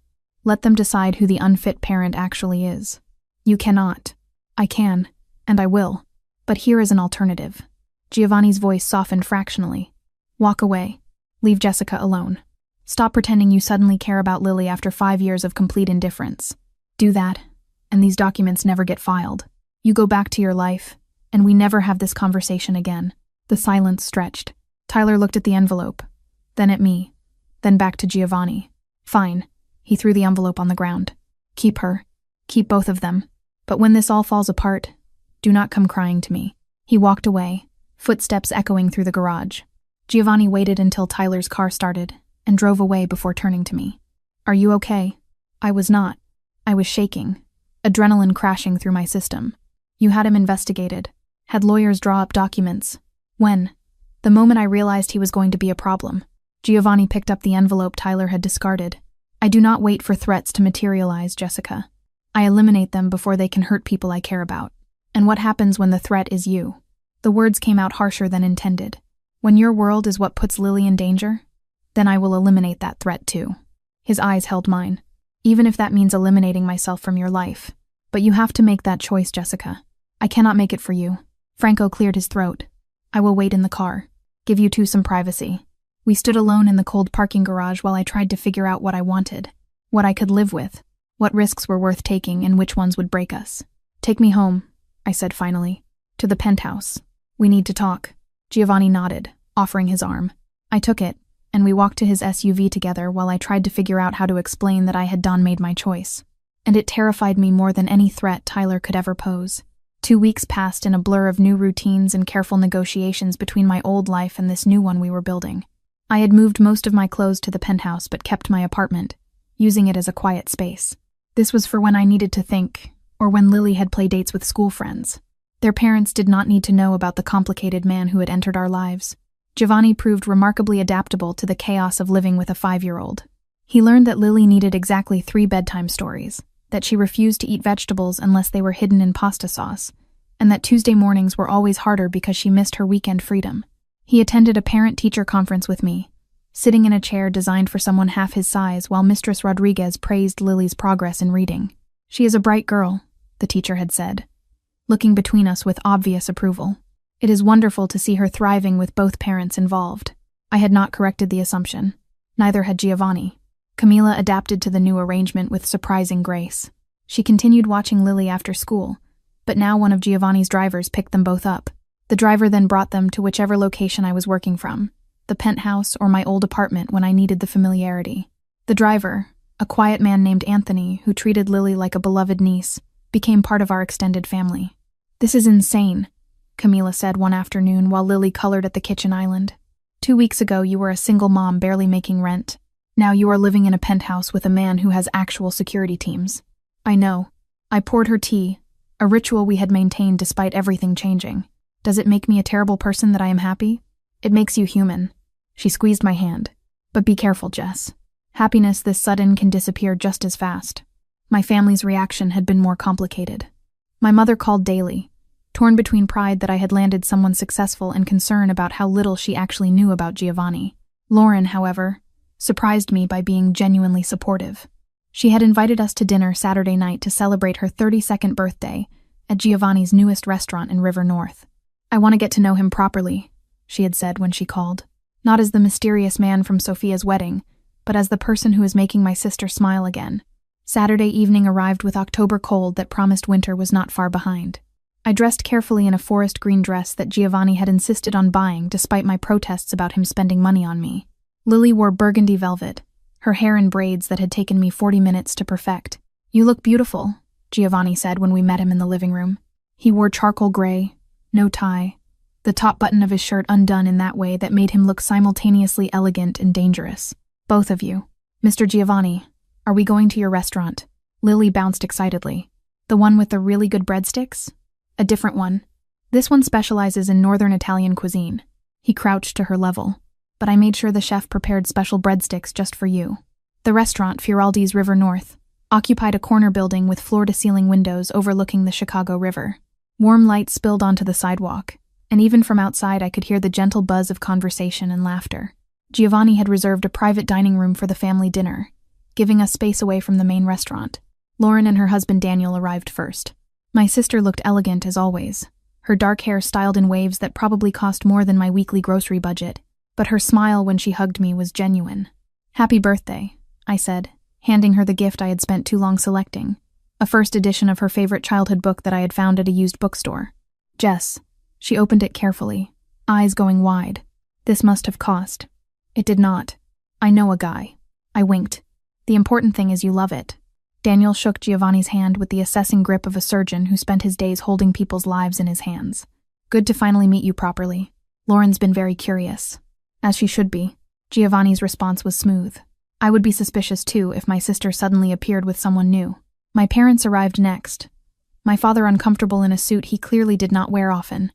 Let them decide who the unfit parent actually is. You cannot. I can, and I will. But here is an alternative. Giovanni's voice softened fractionally. Walk away. Leave Jessica alone. Stop pretending you suddenly care about Lily after 5 years of complete indifference. Do that, and these documents never get filed. You go back to your life, and we never have this conversation again. The silence stretched. Tyler looked at the envelope, then at me, then back to Giovanni. Fine. He threw the envelope on the ground. Keep her. Keep both of them. But when this all falls apart, do not come crying to me. He walked away, footsteps echoing through the garage. Giovanni waited until Tyler's car started and drove away before turning to me. Are you okay? I was not. I was shaking, adrenaline crashing through my system. You had him investigated, had lawyers draw up documents. When? The moment I realized he was going to be a problem. Giovanni picked up the envelope Tyler had discarded. I do not wait for threats to materialize, Jessica. I eliminate them before they can hurt people I care about. And what happens when the threat is you? The words came out harsher than intended. When your world is what puts Lily in danger, then I will eliminate that threat too. His eyes held mine. Even if that means eliminating myself from your life. But you have to make that choice, Jessica. I cannot make it for you. Franco cleared his throat. I will wait in the car. Give you two some privacy. We stood alone in the cold parking garage while I tried to figure out what I wanted. What I could live with. What risks were worth taking and which ones would break us. Take me home, I said finally. To the penthouse. We need to talk. Giovanni nodded, offering his arm. I took it, and we walked to his SUV together while I tried to figure out how to explain that I had made my choice. And it terrified me more than any threat Tyler could ever pose. 2 weeks passed in a blur of new routines and careful negotiations between my old life and this new one we were building. I had moved most of my clothes to the penthouse but kept my apartment, using it as a quiet space. This was for when I needed to think, or when Lily had play dates with school friends. Their parents did not need to know about the complicated man who had entered our lives. Giovanni proved remarkably adaptable to the chaos of living with a 5-year-old. He learned that Lily needed exactly 3 bedtime stories, that she refused to eat vegetables unless they were hidden in pasta sauce, and that Tuesday mornings were always harder because she missed her weekend freedom. He attended a parent-teacher conference with me, sitting in a chair designed for someone half his size while Mistress Rodriguez praised Lily's progress in reading. She is a bright girl, the teacher had said, looking between us with obvious approval. It is wonderful to see her thriving with both parents involved. I had not corrected the assumption. Neither had Giovanni. Camila adapted to the new arrangement with surprising grace. She continued watching Lily after school, but now one of Giovanni's drivers picked them both up. The driver then brought them to whichever location I was working from, the penthouse or my old apartment when I needed the familiarity. The driver, a quiet man named Anthony who treated Lily like a beloved niece, became part of our extended family. This is insane, Camila said one afternoon while Lily colored at the kitchen island. 2 weeks ago you were a single mom barely making rent. Now you are living in a penthouse with a man who has actual security teams. I know. I poured her tea, a ritual we had maintained despite everything changing. Does it make me a terrible person that I am happy? It makes you human. She squeezed my hand. But be careful, Jess. Happiness this sudden can disappear just as fast. My family's reaction had been more complicated. My mother called daily, torn between pride that I had landed someone successful and concern about how little she actually knew about Giovanni. Lauren, however, surprised me by being genuinely supportive. She had invited us to dinner Saturday night to celebrate her 32nd birthday at Giovanni's newest restaurant in River North. "I want to get to know him properly," she had said when she called. "Not as the mysterious man from Sophia's wedding, but as the person who is making my sister smile again." Saturday evening arrived with October cold that promised winter was not far behind. I dressed carefully in a forest green dress that Giovanni had insisted on buying despite my protests about him spending money on me. Lily wore burgundy velvet, her hair in braids that had taken me 40 minutes to perfect. "You look beautiful," Giovanni said when we met him in the living room. He wore charcoal gray, no tie, the top button of his shirt undone in that way that made him look simultaneously elegant and dangerous. "Both of you. Mr. Giovanni, are we going to your restaurant?" Lily bounced excitedly. "The one with the really good breadsticks?" "A different one. This one specializes in northern Italian cuisine." He crouched to her level. "But I made sure the chef prepared special breadsticks just for you." The restaurant, Fioraldi's River North, occupied a corner building with floor-to-ceiling windows overlooking the Chicago River. Warm light spilled onto the sidewalk, and even from outside I could hear the gentle buzz of conversation and laughter. Giovanni had reserved a private dining room for the family dinner, giving us space away from the main restaurant. Lauren and her husband Daniel arrived first. My sister looked elegant as always, her dark hair styled in waves that probably cost more than my weekly grocery budget, but her smile when she hugged me was genuine. "Happy birthday," I said, handing her the gift I had spent too long selecting, a first edition of her favorite childhood book that I had found at a used bookstore. "Jess." She opened it carefully, eyes going wide. "This must have cost." "It did not. I know a guy." I winked. "The important thing is you love it." Daniel shook Giovanni's hand with the assessing grip of a surgeon who spent his days holding people's lives in his hands. "Good to finally meet you properly. Lauren's been very curious." "As she should be." Giovanni's response was smooth. I would be suspicious too if my sister suddenly appeared with someone new. My parents arrived next. My father uncomfortable in a suit he clearly did not wear often.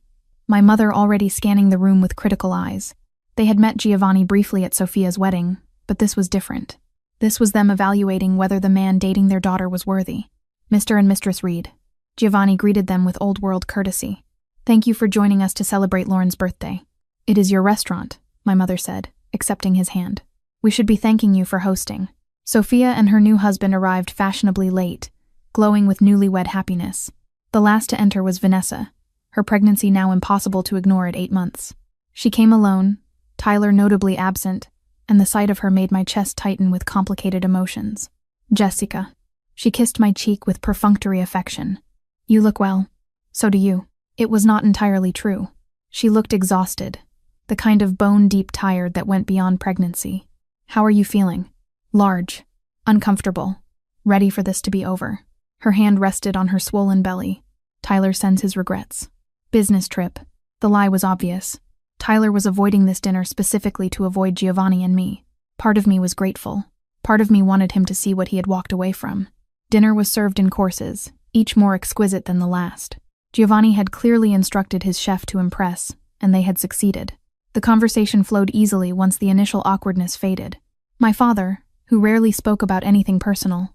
My mother already scanning the room with critical eyes. They had met Giovanni briefly at Sophia's wedding, but this was different. This was them evaluating whether the man dating their daughter was worthy. "Mr. and Mistress Reed." Giovanni greeted them with old-world courtesy. "Thank you for joining us to celebrate Lauren's birthday." "It is your restaurant," my mother said, accepting his hand. "We should be thanking you for hosting." Sophia and her new husband arrived fashionably late, glowing with newlywed happiness. The last to enter was Vanessa, her pregnancy now impossible to ignore at 8 months. She came alone, Tyler notably absent, and the sight of her made my chest tighten with complicated emotions. "Jessica." She kissed my cheek with perfunctory affection. "You look well." "So do you." It was not entirely true. She looked exhausted, the kind of bone-deep tired that went beyond pregnancy. "How are you feeling?" "Large. Uncomfortable. Ready for this to be over." Her hand rested on her swollen belly. "Tyler sends his regrets." "Business trip." The lie was obvious. Tyler was avoiding this dinner specifically to avoid Giovanni and me. Part of me was grateful. Part of me wanted him to see what he had walked away from. Dinner was served in courses, each more exquisite than the last. Giovanni had clearly instructed his chef to impress, and they had succeeded. The conversation flowed easily once the initial awkwardness faded. My father, who rarely spoke about anything personal,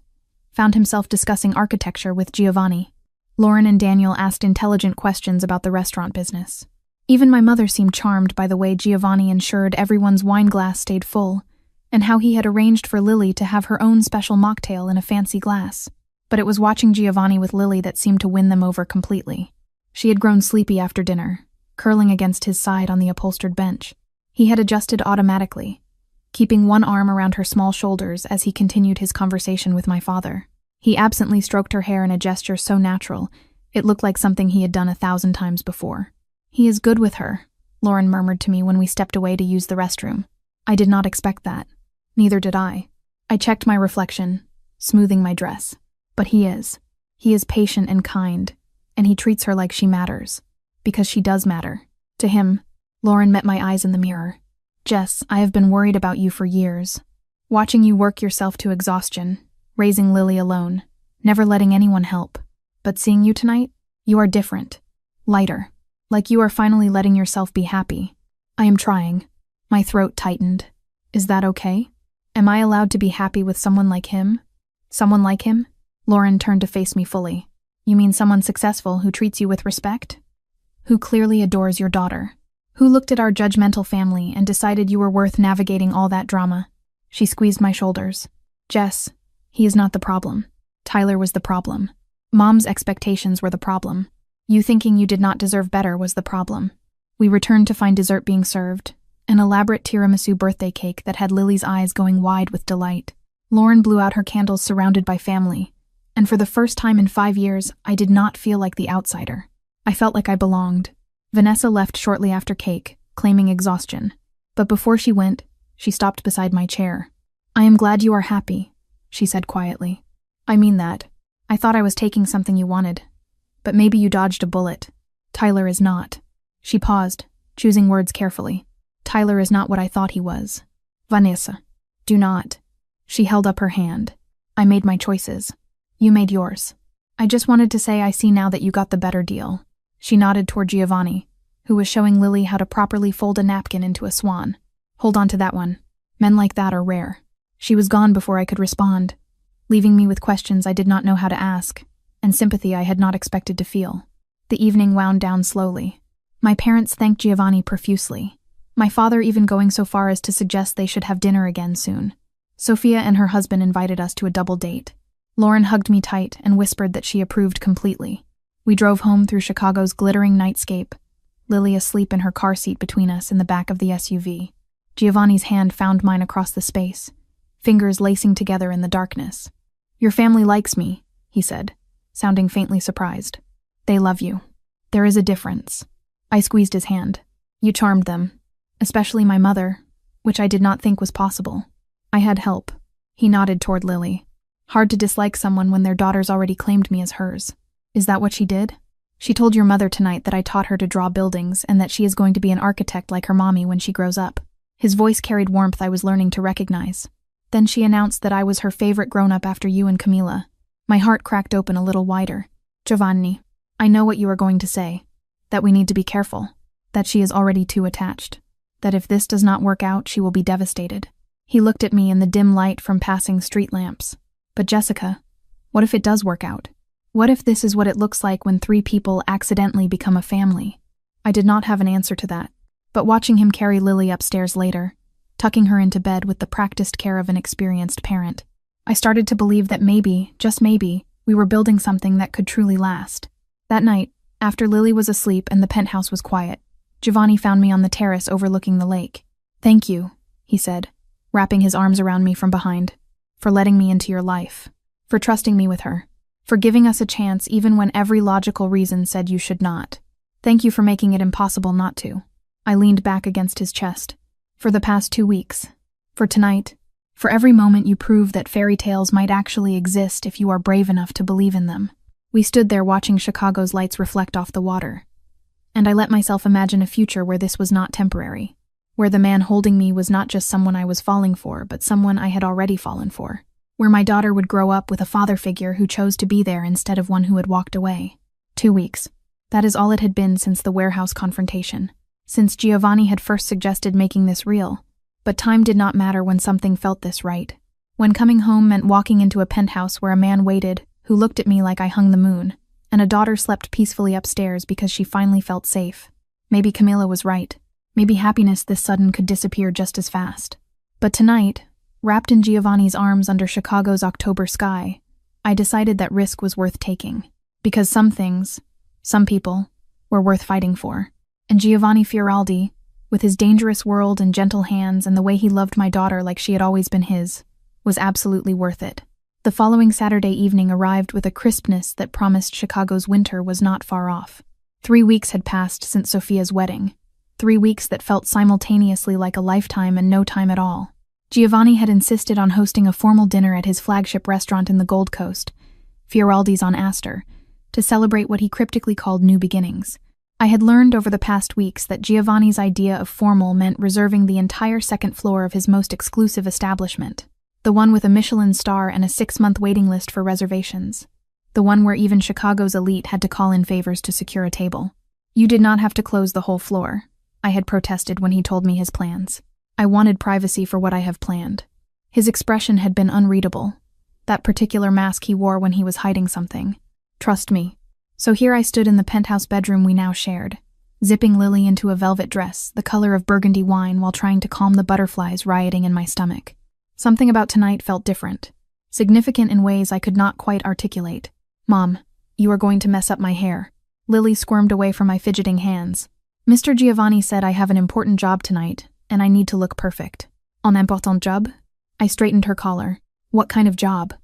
found himself discussing architecture with Giovanni. Lauren and Daniel asked intelligent questions about the restaurant business. Even my mother seemed charmed by the way Giovanni ensured everyone's wine glass stayed full, and how he had arranged for Lily to have her own special mocktail in a fancy glass. But it was watching Giovanni with Lily that seemed to win them over completely. She had grown sleepy after dinner, curling against his side on the upholstered bench. He had adjusted automatically, keeping one arm around her small shoulders as he continued his conversation with my father. He absently stroked her hair in a gesture so natural, it looked like something he had done 1,000 times before. "He is good with her," Lauren murmured to me when we stepped away to use the restroom. I did not expect that. Neither did I. I checked my reflection, smoothing my dress. But he is. He is patient and kind, and he treats her like she matters. Because she does matter. To him. Lauren met my eyes in the mirror. "Jess, I have been worried about you for years. Watching you work yourself to exhaustion, raising Lily alone, never letting anyone help. But seeing you tonight, you are different. Lighter. Like you are finally letting yourself be happy. I am trying." My throat tightened. "Is that okay? Am I allowed to be happy with someone like him? Someone like him?" Lauren turned to face me fully. "You mean someone successful who treats you with respect?" Who clearly adores your daughter? Who looked at our judgmental family and decided you were worth navigating all that drama? She squeezed my shoulders. Jess, he is not the problem. Tyler was the problem. Mom's expectations were the problem. You thinking you did not deserve better was the problem. We returned to find dessert being served, an elaborate tiramisu birthday cake that had Lily's eyes going wide with delight. Lauren blew out her candles surrounded by family, and for the first time in 5 years, I did not feel like the outsider. I felt like I belonged. Vanessa left shortly after cake, claiming exhaustion. But before she went, she stopped beside my chair. I am glad you are happy, she said quietly. I mean that. I thought I was taking something you wanted. But maybe you dodged a bullet. Tyler is not. She paused, choosing words carefully. Tyler is not what I thought he was. Vanessa, do not. She held up her hand. I made my choices. You made yours. I just wanted to say I see now that you got the better deal. She nodded toward Giovanni, who was showing Lily how to properly fold a napkin into a swan. Hold on to that one. Men like that are rare. She was gone before I could respond, leaving me with questions I did not know how to ask, and sympathy I had not expected to feel. The evening wound down slowly. My parents thanked Giovanni profusely, my father even going so far as to suggest they should have dinner again soon. Sophia and her husband invited us to a double date. Lauren hugged me tight and whispered that she approved completely. We drove home through Chicago's glittering nightscape, Lily asleep in her car seat between us in the back of the SUV. Giovanni's hand found mine across the space, fingers lacing together in the darkness. Your family likes me, he said, sounding faintly surprised. They love you. There is a difference. I squeezed his hand. You charmed them, especially my mother, which I did not think was possible. I had help. He nodded toward Lily. Hard to dislike someone when their daughter's already claimed me as hers. Is that what she did? She told your mother tonight that I taught her to draw buildings and that she is going to be an architect like her mommy when she grows up. His voice carried warmth I was learning to recognize. Then she announced that I was her favorite grown-up after you and Camila. My heart cracked open a little wider. Giovanni, I know what you are going to say. That we need to be careful. That she is already too attached. That if this does not work out, she will be devastated. He looked at me in the dim light from passing street lamps. But Jessica, what if it does work out? What if this is what it looks like when 3 people accidentally become a family? I did not have an answer to that. But watching him carry Lily upstairs later, tucking her into bed with the practiced care of an experienced parent, I started to believe that maybe, just maybe, we were building something that could truly last. That night, after Lily was asleep and the penthouse was quiet, Giovanni found me on the terrace overlooking the lake. Thank you, he said, wrapping his arms around me from behind, for letting me into your life, for trusting me with her, for giving us a chance even when every logical reason said you should not. Thank you for making it impossible not to. I leaned back against his chest. For the past 2 weeks. For tonight. For every moment you prove that fairy tales might actually exist if you are brave enough to believe in them. We stood there watching Chicago's lights reflect off the water. And I let myself imagine a future where this was not temporary. Where the man holding me was not just someone I was falling for, but someone I had already fallen for. Where my daughter would grow up with a father figure who chose to be there instead of one who had walked away. 2 weeks. That is all it had been since the warehouse confrontation. Since Giovanni had first suggested making this real. But time did not matter when something felt this right. When coming home meant walking into a penthouse where a man waited, who looked at me like I hung the moon, and a daughter slept peacefully upstairs because she finally felt safe. Maybe Camila was right. Maybe happiness this sudden could disappear just as fast. But tonight, wrapped in Giovanni's arms under Chicago's October sky, I decided that risk was worth taking. Because some things, some people, were worth fighting for. And Giovanni Fioraldi, with his dangerous world and gentle hands and the way he loved my daughter like she had always been his, was absolutely worth it. The following Saturday evening arrived with a crispness that promised Chicago's winter was not far off. 3 weeks had passed since Sophia's wedding. 3 weeks that felt simultaneously like a lifetime and no time at all. Giovanni had insisted on hosting a formal dinner at his flagship restaurant in the Gold Coast, Fioraldi's on Astor, to celebrate what he cryptically called new beginnings. I had learned over the past weeks that Giovanni's idea of formal meant reserving the entire second floor of his most exclusive establishment, the one with a Michelin star and a 6-month waiting list for reservations, the one where even Chicago's elite had to call in favors to secure a table. You did not have to close the whole floor, I had protested when he told me his plans. I wanted privacy for what I have planned. His expression had been unreadable, that particular mask he wore when he was hiding something. Trust me. So here I stood in the penthouse bedroom we now shared, zipping Lily into a velvet dress, the color of burgundy wine, while trying to calm the butterflies rioting in my stomach. Something about tonight felt different, significant in ways I could not quite articulate. "Mom, you are going to mess up my hair." Lily squirmed away from my fidgeting hands. "Mr. Giovanni said I have an important job tonight, and I need to look perfect." "Un important job?" I straightened her collar. "What kind of job?"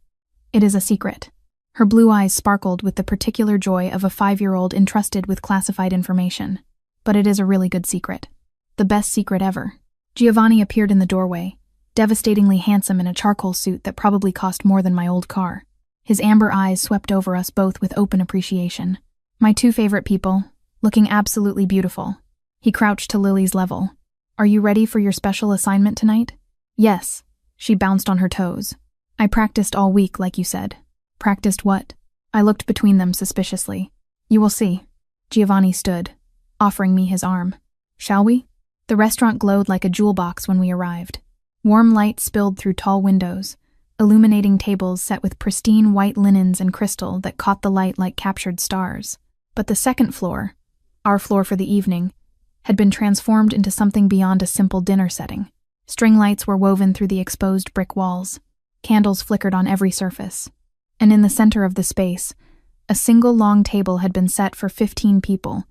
"It is a secret." Her blue eyes sparkled with the particular joy of a 5-year-old entrusted with classified information. "But it is a really good secret. The best secret ever." Giovanni appeared in the doorway, devastatingly handsome in a charcoal suit that probably cost more than my old car. His amber eyes swept over us both with open appreciation. My two favorite people, looking absolutely beautiful. He crouched to Lily's level. "Are you ready for your special assignment tonight?" "Yes." She bounced on her toes. "I practiced all week, like you said." "Practiced what?" I looked between them suspiciously. "You will see." Giovanni stood, offering me his arm. "Shall we?" The restaurant glowed like a jewel box when we arrived. Warm light spilled through tall windows, illuminating tables set with pristine white linens and crystal that caught the light like captured stars. But the second floor, our floor for the evening, had been transformed into something beyond a simple dinner setting. String lights were woven through the exposed brick walls. Candles flickered on every surface. And in the center of the space, a single long table had been set for 15 people,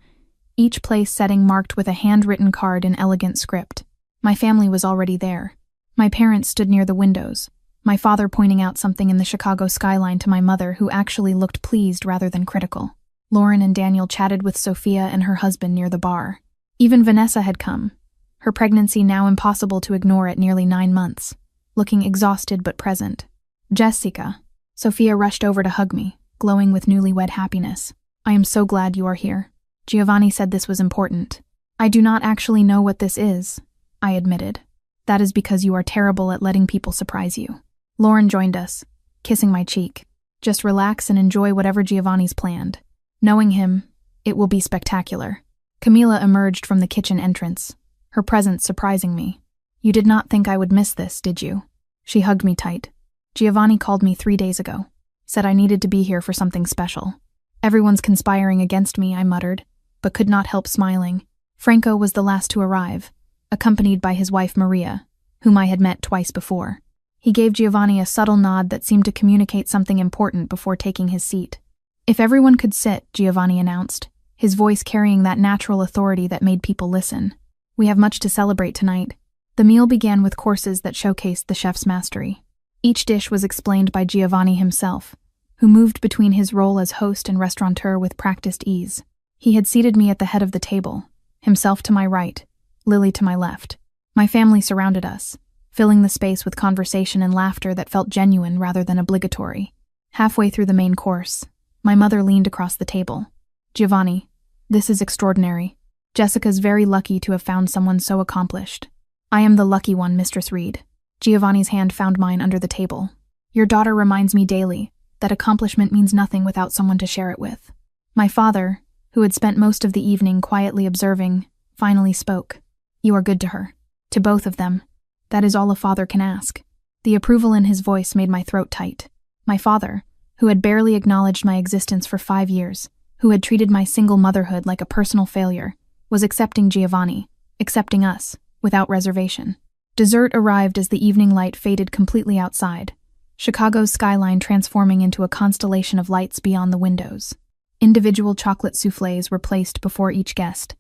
each place setting marked with a handwritten card in elegant script. My family was already there. My parents stood near the windows, my father pointing out something in the Chicago skyline to my mother, who actually looked pleased rather than critical. Lauren and Daniel chatted with Sophia and her husband near the bar. Even Vanessa had come, her pregnancy now impossible to ignore at nearly 9 months, looking exhausted but present. "Jessica." Sophia rushed over to hug me, glowing with newlywed happiness. "I am so glad you are here." Giovanni said this was important. "I do not actually know what this is," I admitted. "That is because you are terrible at letting people surprise you." Lauren joined us, kissing my cheek. "Just relax and enjoy whatever Giovanni's planned. Knowing him, it will be spectacular." Camila emerged from the kitchen entrance, her presence surprising me. "You did not think I would miss this, did you?" She hugged me tight. "Giovanni called me 3 days ago. Said I needed to be here for something special." "Everyone's conspiring against me," I muttered, but could not help smiling. Franco was the last to arrive, accompanied by his wife Maria, whom I had met twice before. He gave Giovanni a subtle nod that seemed to communicate something important before taking his seat. "If everyone could sit," Giovanni announced, his voice carrying that natural authority that made people listen. "We have much to celebrate tonight." The meal began with courses that showcased the chef's mastery. Each dish was explained by Giovanni himself, who moved between his role as host and restaurateur with practiced ease. He had seated me at the head of the table, himself to my right, Lily to my left. My family surrounded us, filling the space with conversation and laughter that felt genuine rather than obligatory. Halfway through the main course, my mother leaned across the table. "Giovanni, this is extraordinary. Jessica's very lucky to have found someone so accomplished." "I am the lucky one, Mistress Reed." Giovanni's hand found mine under the table. "Your daughter reminds me daily that accomplishment means nothing without someone to share it with." My father, who had spent most of the evening quietly observing, finally spoke. "You are good to her. To both of them. That is all a father can ask." The approval in his voice made my throat tight. My father, who had barely acknowledged my existence for 5 years, who had treated my single motherhood like a personal failure, was accepting Giovanni, accepting us, without reservation. Dessert arrived as the evening light faded completely outside, Chicago's skyline transforming into a constellation of lights beyond the windows. Individual chocolate soufflés were placed before each guest,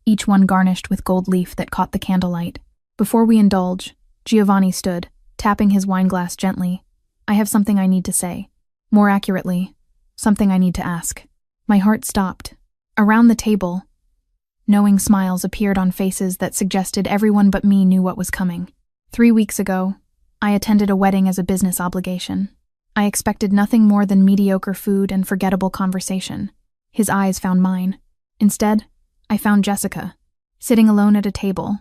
each one garnished with gold leaf that caught the candlelight. Before we indulge, Giovanni stood, tapping his wineglass gently. "I have something I need to say. More accurately, something I need to ask." My heart stopped. Around the table, knowing smiles appeared on faces that suggested everyone but me knew what was coming. 3 weeks ago, I attended a wedding as a business obligation. I expected nothing more than mediocre food and forgettable conversation. His eyes found mine. Instead, I found Jessica, sitting alone at a table,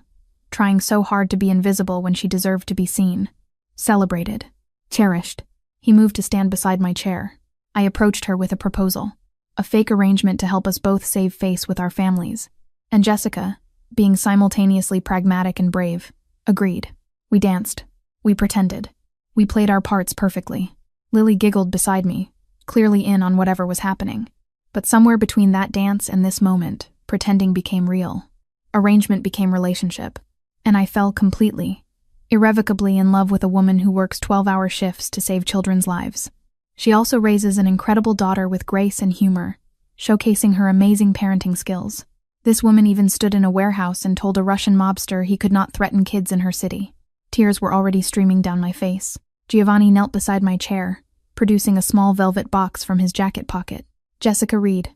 trying so hard to be invisible when she deserved to be seen. Celebrated. Cherished. He moved to stand beside my chair. I approached her with a proposal, a fake arrangement to help us both save face with our families. And Jessica, being simultaneously pragmatic and brave, agreed. We danced. We pretended. We played our parts perfectly. Lily giggled beside me, clearly in on whatever was happening. But somewhere between that dance and this moment, pretending became real. Arrangement became relationship. And I fell completely, irrevocably in love with a woman who works 12-hour shifts to save children's lives. She also raises an incredible daughter with grace and humor, showcasing her amazing parenting skills. This woman even stood in a warehouse and told a Russian mobster he could not threaten kids in her city. Tears were already streaming down my face. Giovanni knelt beside my chair, producing a small velvet box from his jacket pocket. "Jessica Reed,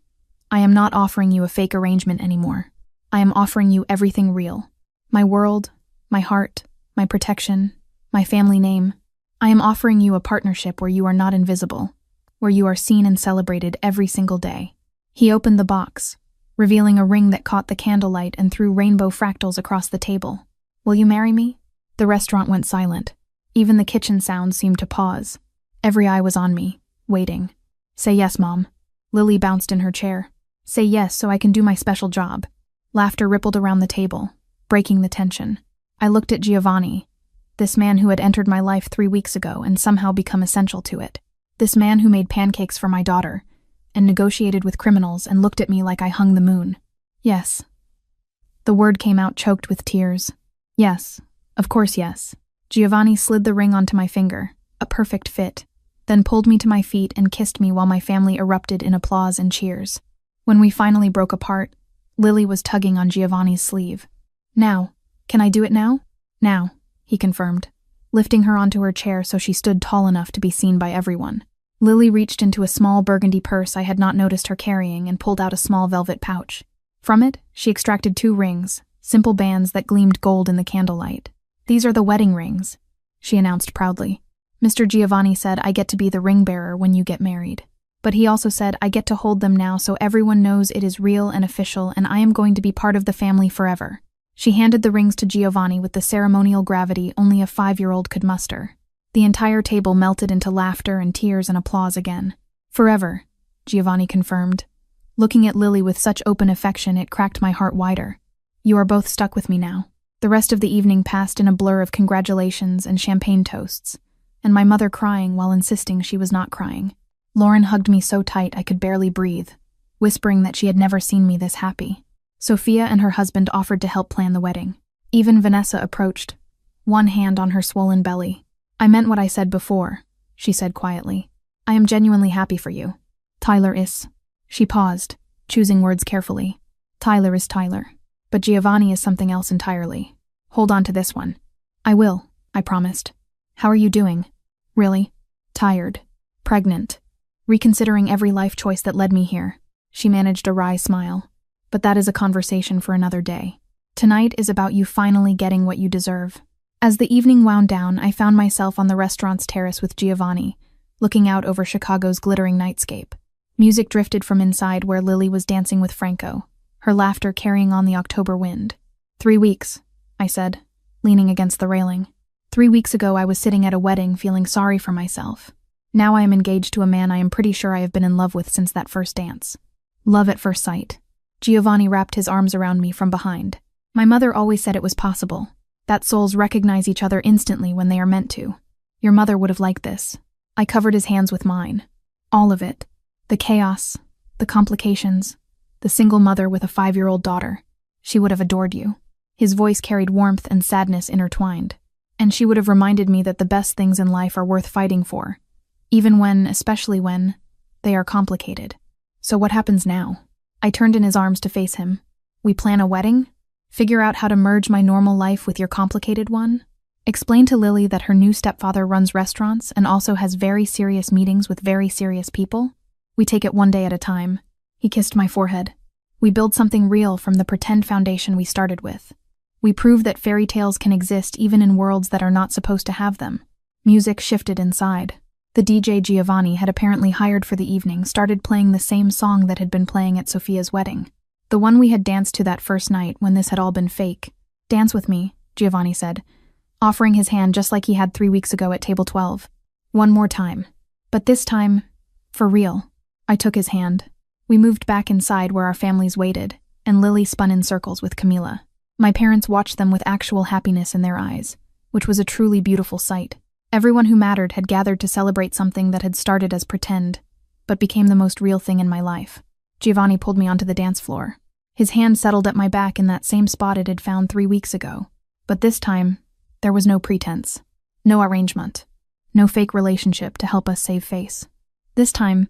I am not offering you a fake arrangement anymore. I am offering you everything real. My world, my heart, my protection, my family name. I am offering you a partnership where you are not invisible, where you are seen and celebrated every single day." He opened the box, revealing a ring that caught the candlelight and threw rainbow fractals across the table. "Will you marry me?" The restaurant went silent. Even the kitchen sounds seemed to pause. Every eye was on me, waiting. "Say yes, Mom." Lily bounced in her chair. "Say yes so I can do my special job." Laughter rippled around the table, breaking the tension. I looked at Giovanni, this man who had entered my life 3 weeks ago and somehow become essential to it. This man who made pancakes for my daughter, and negotiated with criminals and looked at me like I hung the moon. "Yes." The word came out choked with tears. "Yes, of course yes." Giovanni slid the ring onto my finger, a perfect fit, then pulled me to my feet and kissed me while my family erupted in applause and cheers. When we finally broke apart, Lily was tugging on Giovanni's sleeve. "Now, can I do it now?" "Now," he confirmed, lifting her onto her chair so she stood tall enough to be seen by everyone. Lily reached into a small burgundy purse I had not noticed her carrying and pulled out a small velvet pouch. From it, she extracted 2 rings, simple bands that gleamed gold in the candlelight. "These are the wedding rings," she announced proudly. "Mr. Giovanni said I get to be the ring bearer when you get married. But he also said I get to hold them now so everyone knows it is real and official and I am going to be part of the family forever." She handed the rings to Giovanni with the ceremonial gravity only a 5-year-old could muster. The entire table melted into laughter and tears and applause again. "Forever," Giovanni confirmed. Looking at Lily with such open affection, it cracked my heart wider. "You are both stuck with me now." The rest of the evening passed in a blur of congratulations and champagne toasts, and my mother crying while insisting she was not crying. Lauren hugged me so tight I could barely breathe, whispering that she had never seen me this happy. Sophia and her husband offered to help plan the wedding. Even Vanessa approached, one hand on her swollen belly. "I meant what I said before," she said quietly. "I am genuinely happy for you. Tyler is..." She paused, choosing words carefully. "Tyler is Tyler. But Giovanni is something else entirely. Hold on to this one." "I will," I promised. "How are you doing?" "Really? Tired. Pregnant. Reconsidering every life choice that led me here." She managed a wry smile. "But that is a conversation for another day. Tonight is about you finally getting what you deserve." As the evening wound down, I found myself on the restaurant's terrace with Giovanni, looking out over Chicago's glittering nightscape. Music drifted from inside where Lily was dancing with Franco, her laughter carrying on the October wind. 3 weeks, I said, leaning against the railing. 3 weeks ago I was sitting at a wedding feeling sorry for myself. Now I am engaged to a man I am pretty sure I have been in love with since that first dance. Love at first sight. Giovanni wrapped his arms around me from behind. "My mother always said it was possible, that souls recognize each other instantly when they are meant to. Your mother would have liked this." I covered his hands with mine. All of it. The chaos, the complications, the single mother with a 5-year-old daughter. She would have adored you. His voice carried warmth and sadness intertwined. And she would have reminded me that the best things in life are worth fighting for, even when, especially when, they are complicated. "So what happens now?" I turned in his arms to face him. "We plan a wedding? Figure out how to merge my normal life with your complicated one? Explain to Lily that her new stepfather runs restaurants and also has very serious meetings with very serious people? We take it one day at a time." He kissed my forehead. "We build something real from the pretend foundation we started with. We prove that fairy tales can exist even in worlds that are not supposed to have them." Music shifted inside. The DJ Giovanni had apparently hired for the evening started playing the same song that had been playing at Sophia's wedding. The one we had danced to that first night when this had all been fake. "Dance with me," Giovanni said, offering his hand just like he had 3 weeks ago at table 12. "One more time. But this time, for real." I took his hand. We moved back inside where our families waited, and Lily spun in circles with Camila. My parents watched them with actual happiness in their eyes, which was a truly beautiful sight. Everyone who mattered had gathered to celebrate something that had started as pretend, but became the most real thing in my life. Giovanni pulled me onto the dance floor. His hand settled at my back in that same spot it had found 3 weeks ago. But this time, there was no pretense, no arrangement, no fake relationship to help us save face. This time,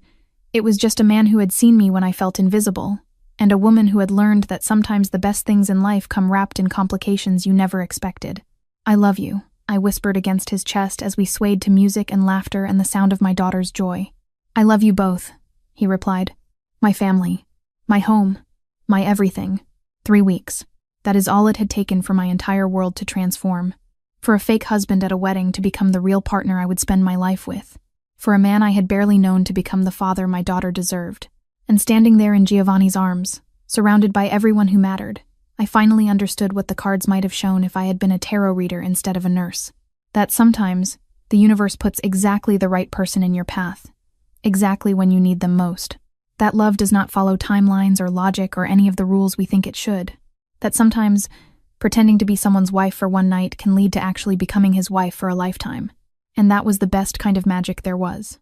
it was just a man who had seen me when I felt invisible, and a woman who had learned that sometimes the best things in life come wrapped in complications you never expected. "I love you," I whispered against his chest as we swayed to music and laughter and the sound of my daughter's joy. "I love you both," he replied. "My family, my home, my everything." 3 weeks. That is all it had taken for my entire world to transform. For a fake husband at a wedding to become the real partner I would spend my life with. For a man I had barely known to become the father my daughter deserved. And standing there in Giovanni's arms, surrounded by everyone who mattered, I finally understood what the cards might have shown if I had been a tarot reader instead of a nurse. That sometimes, the universe puts exactly the right person in your path. Exactly when you need them most. That love does not follow timelines or logic or any of the rules we think it should. That sometimes, pretending to be someone's wife for one night can lead to actually becoming his wife for a lifetime. And that was the best kind of magic there was.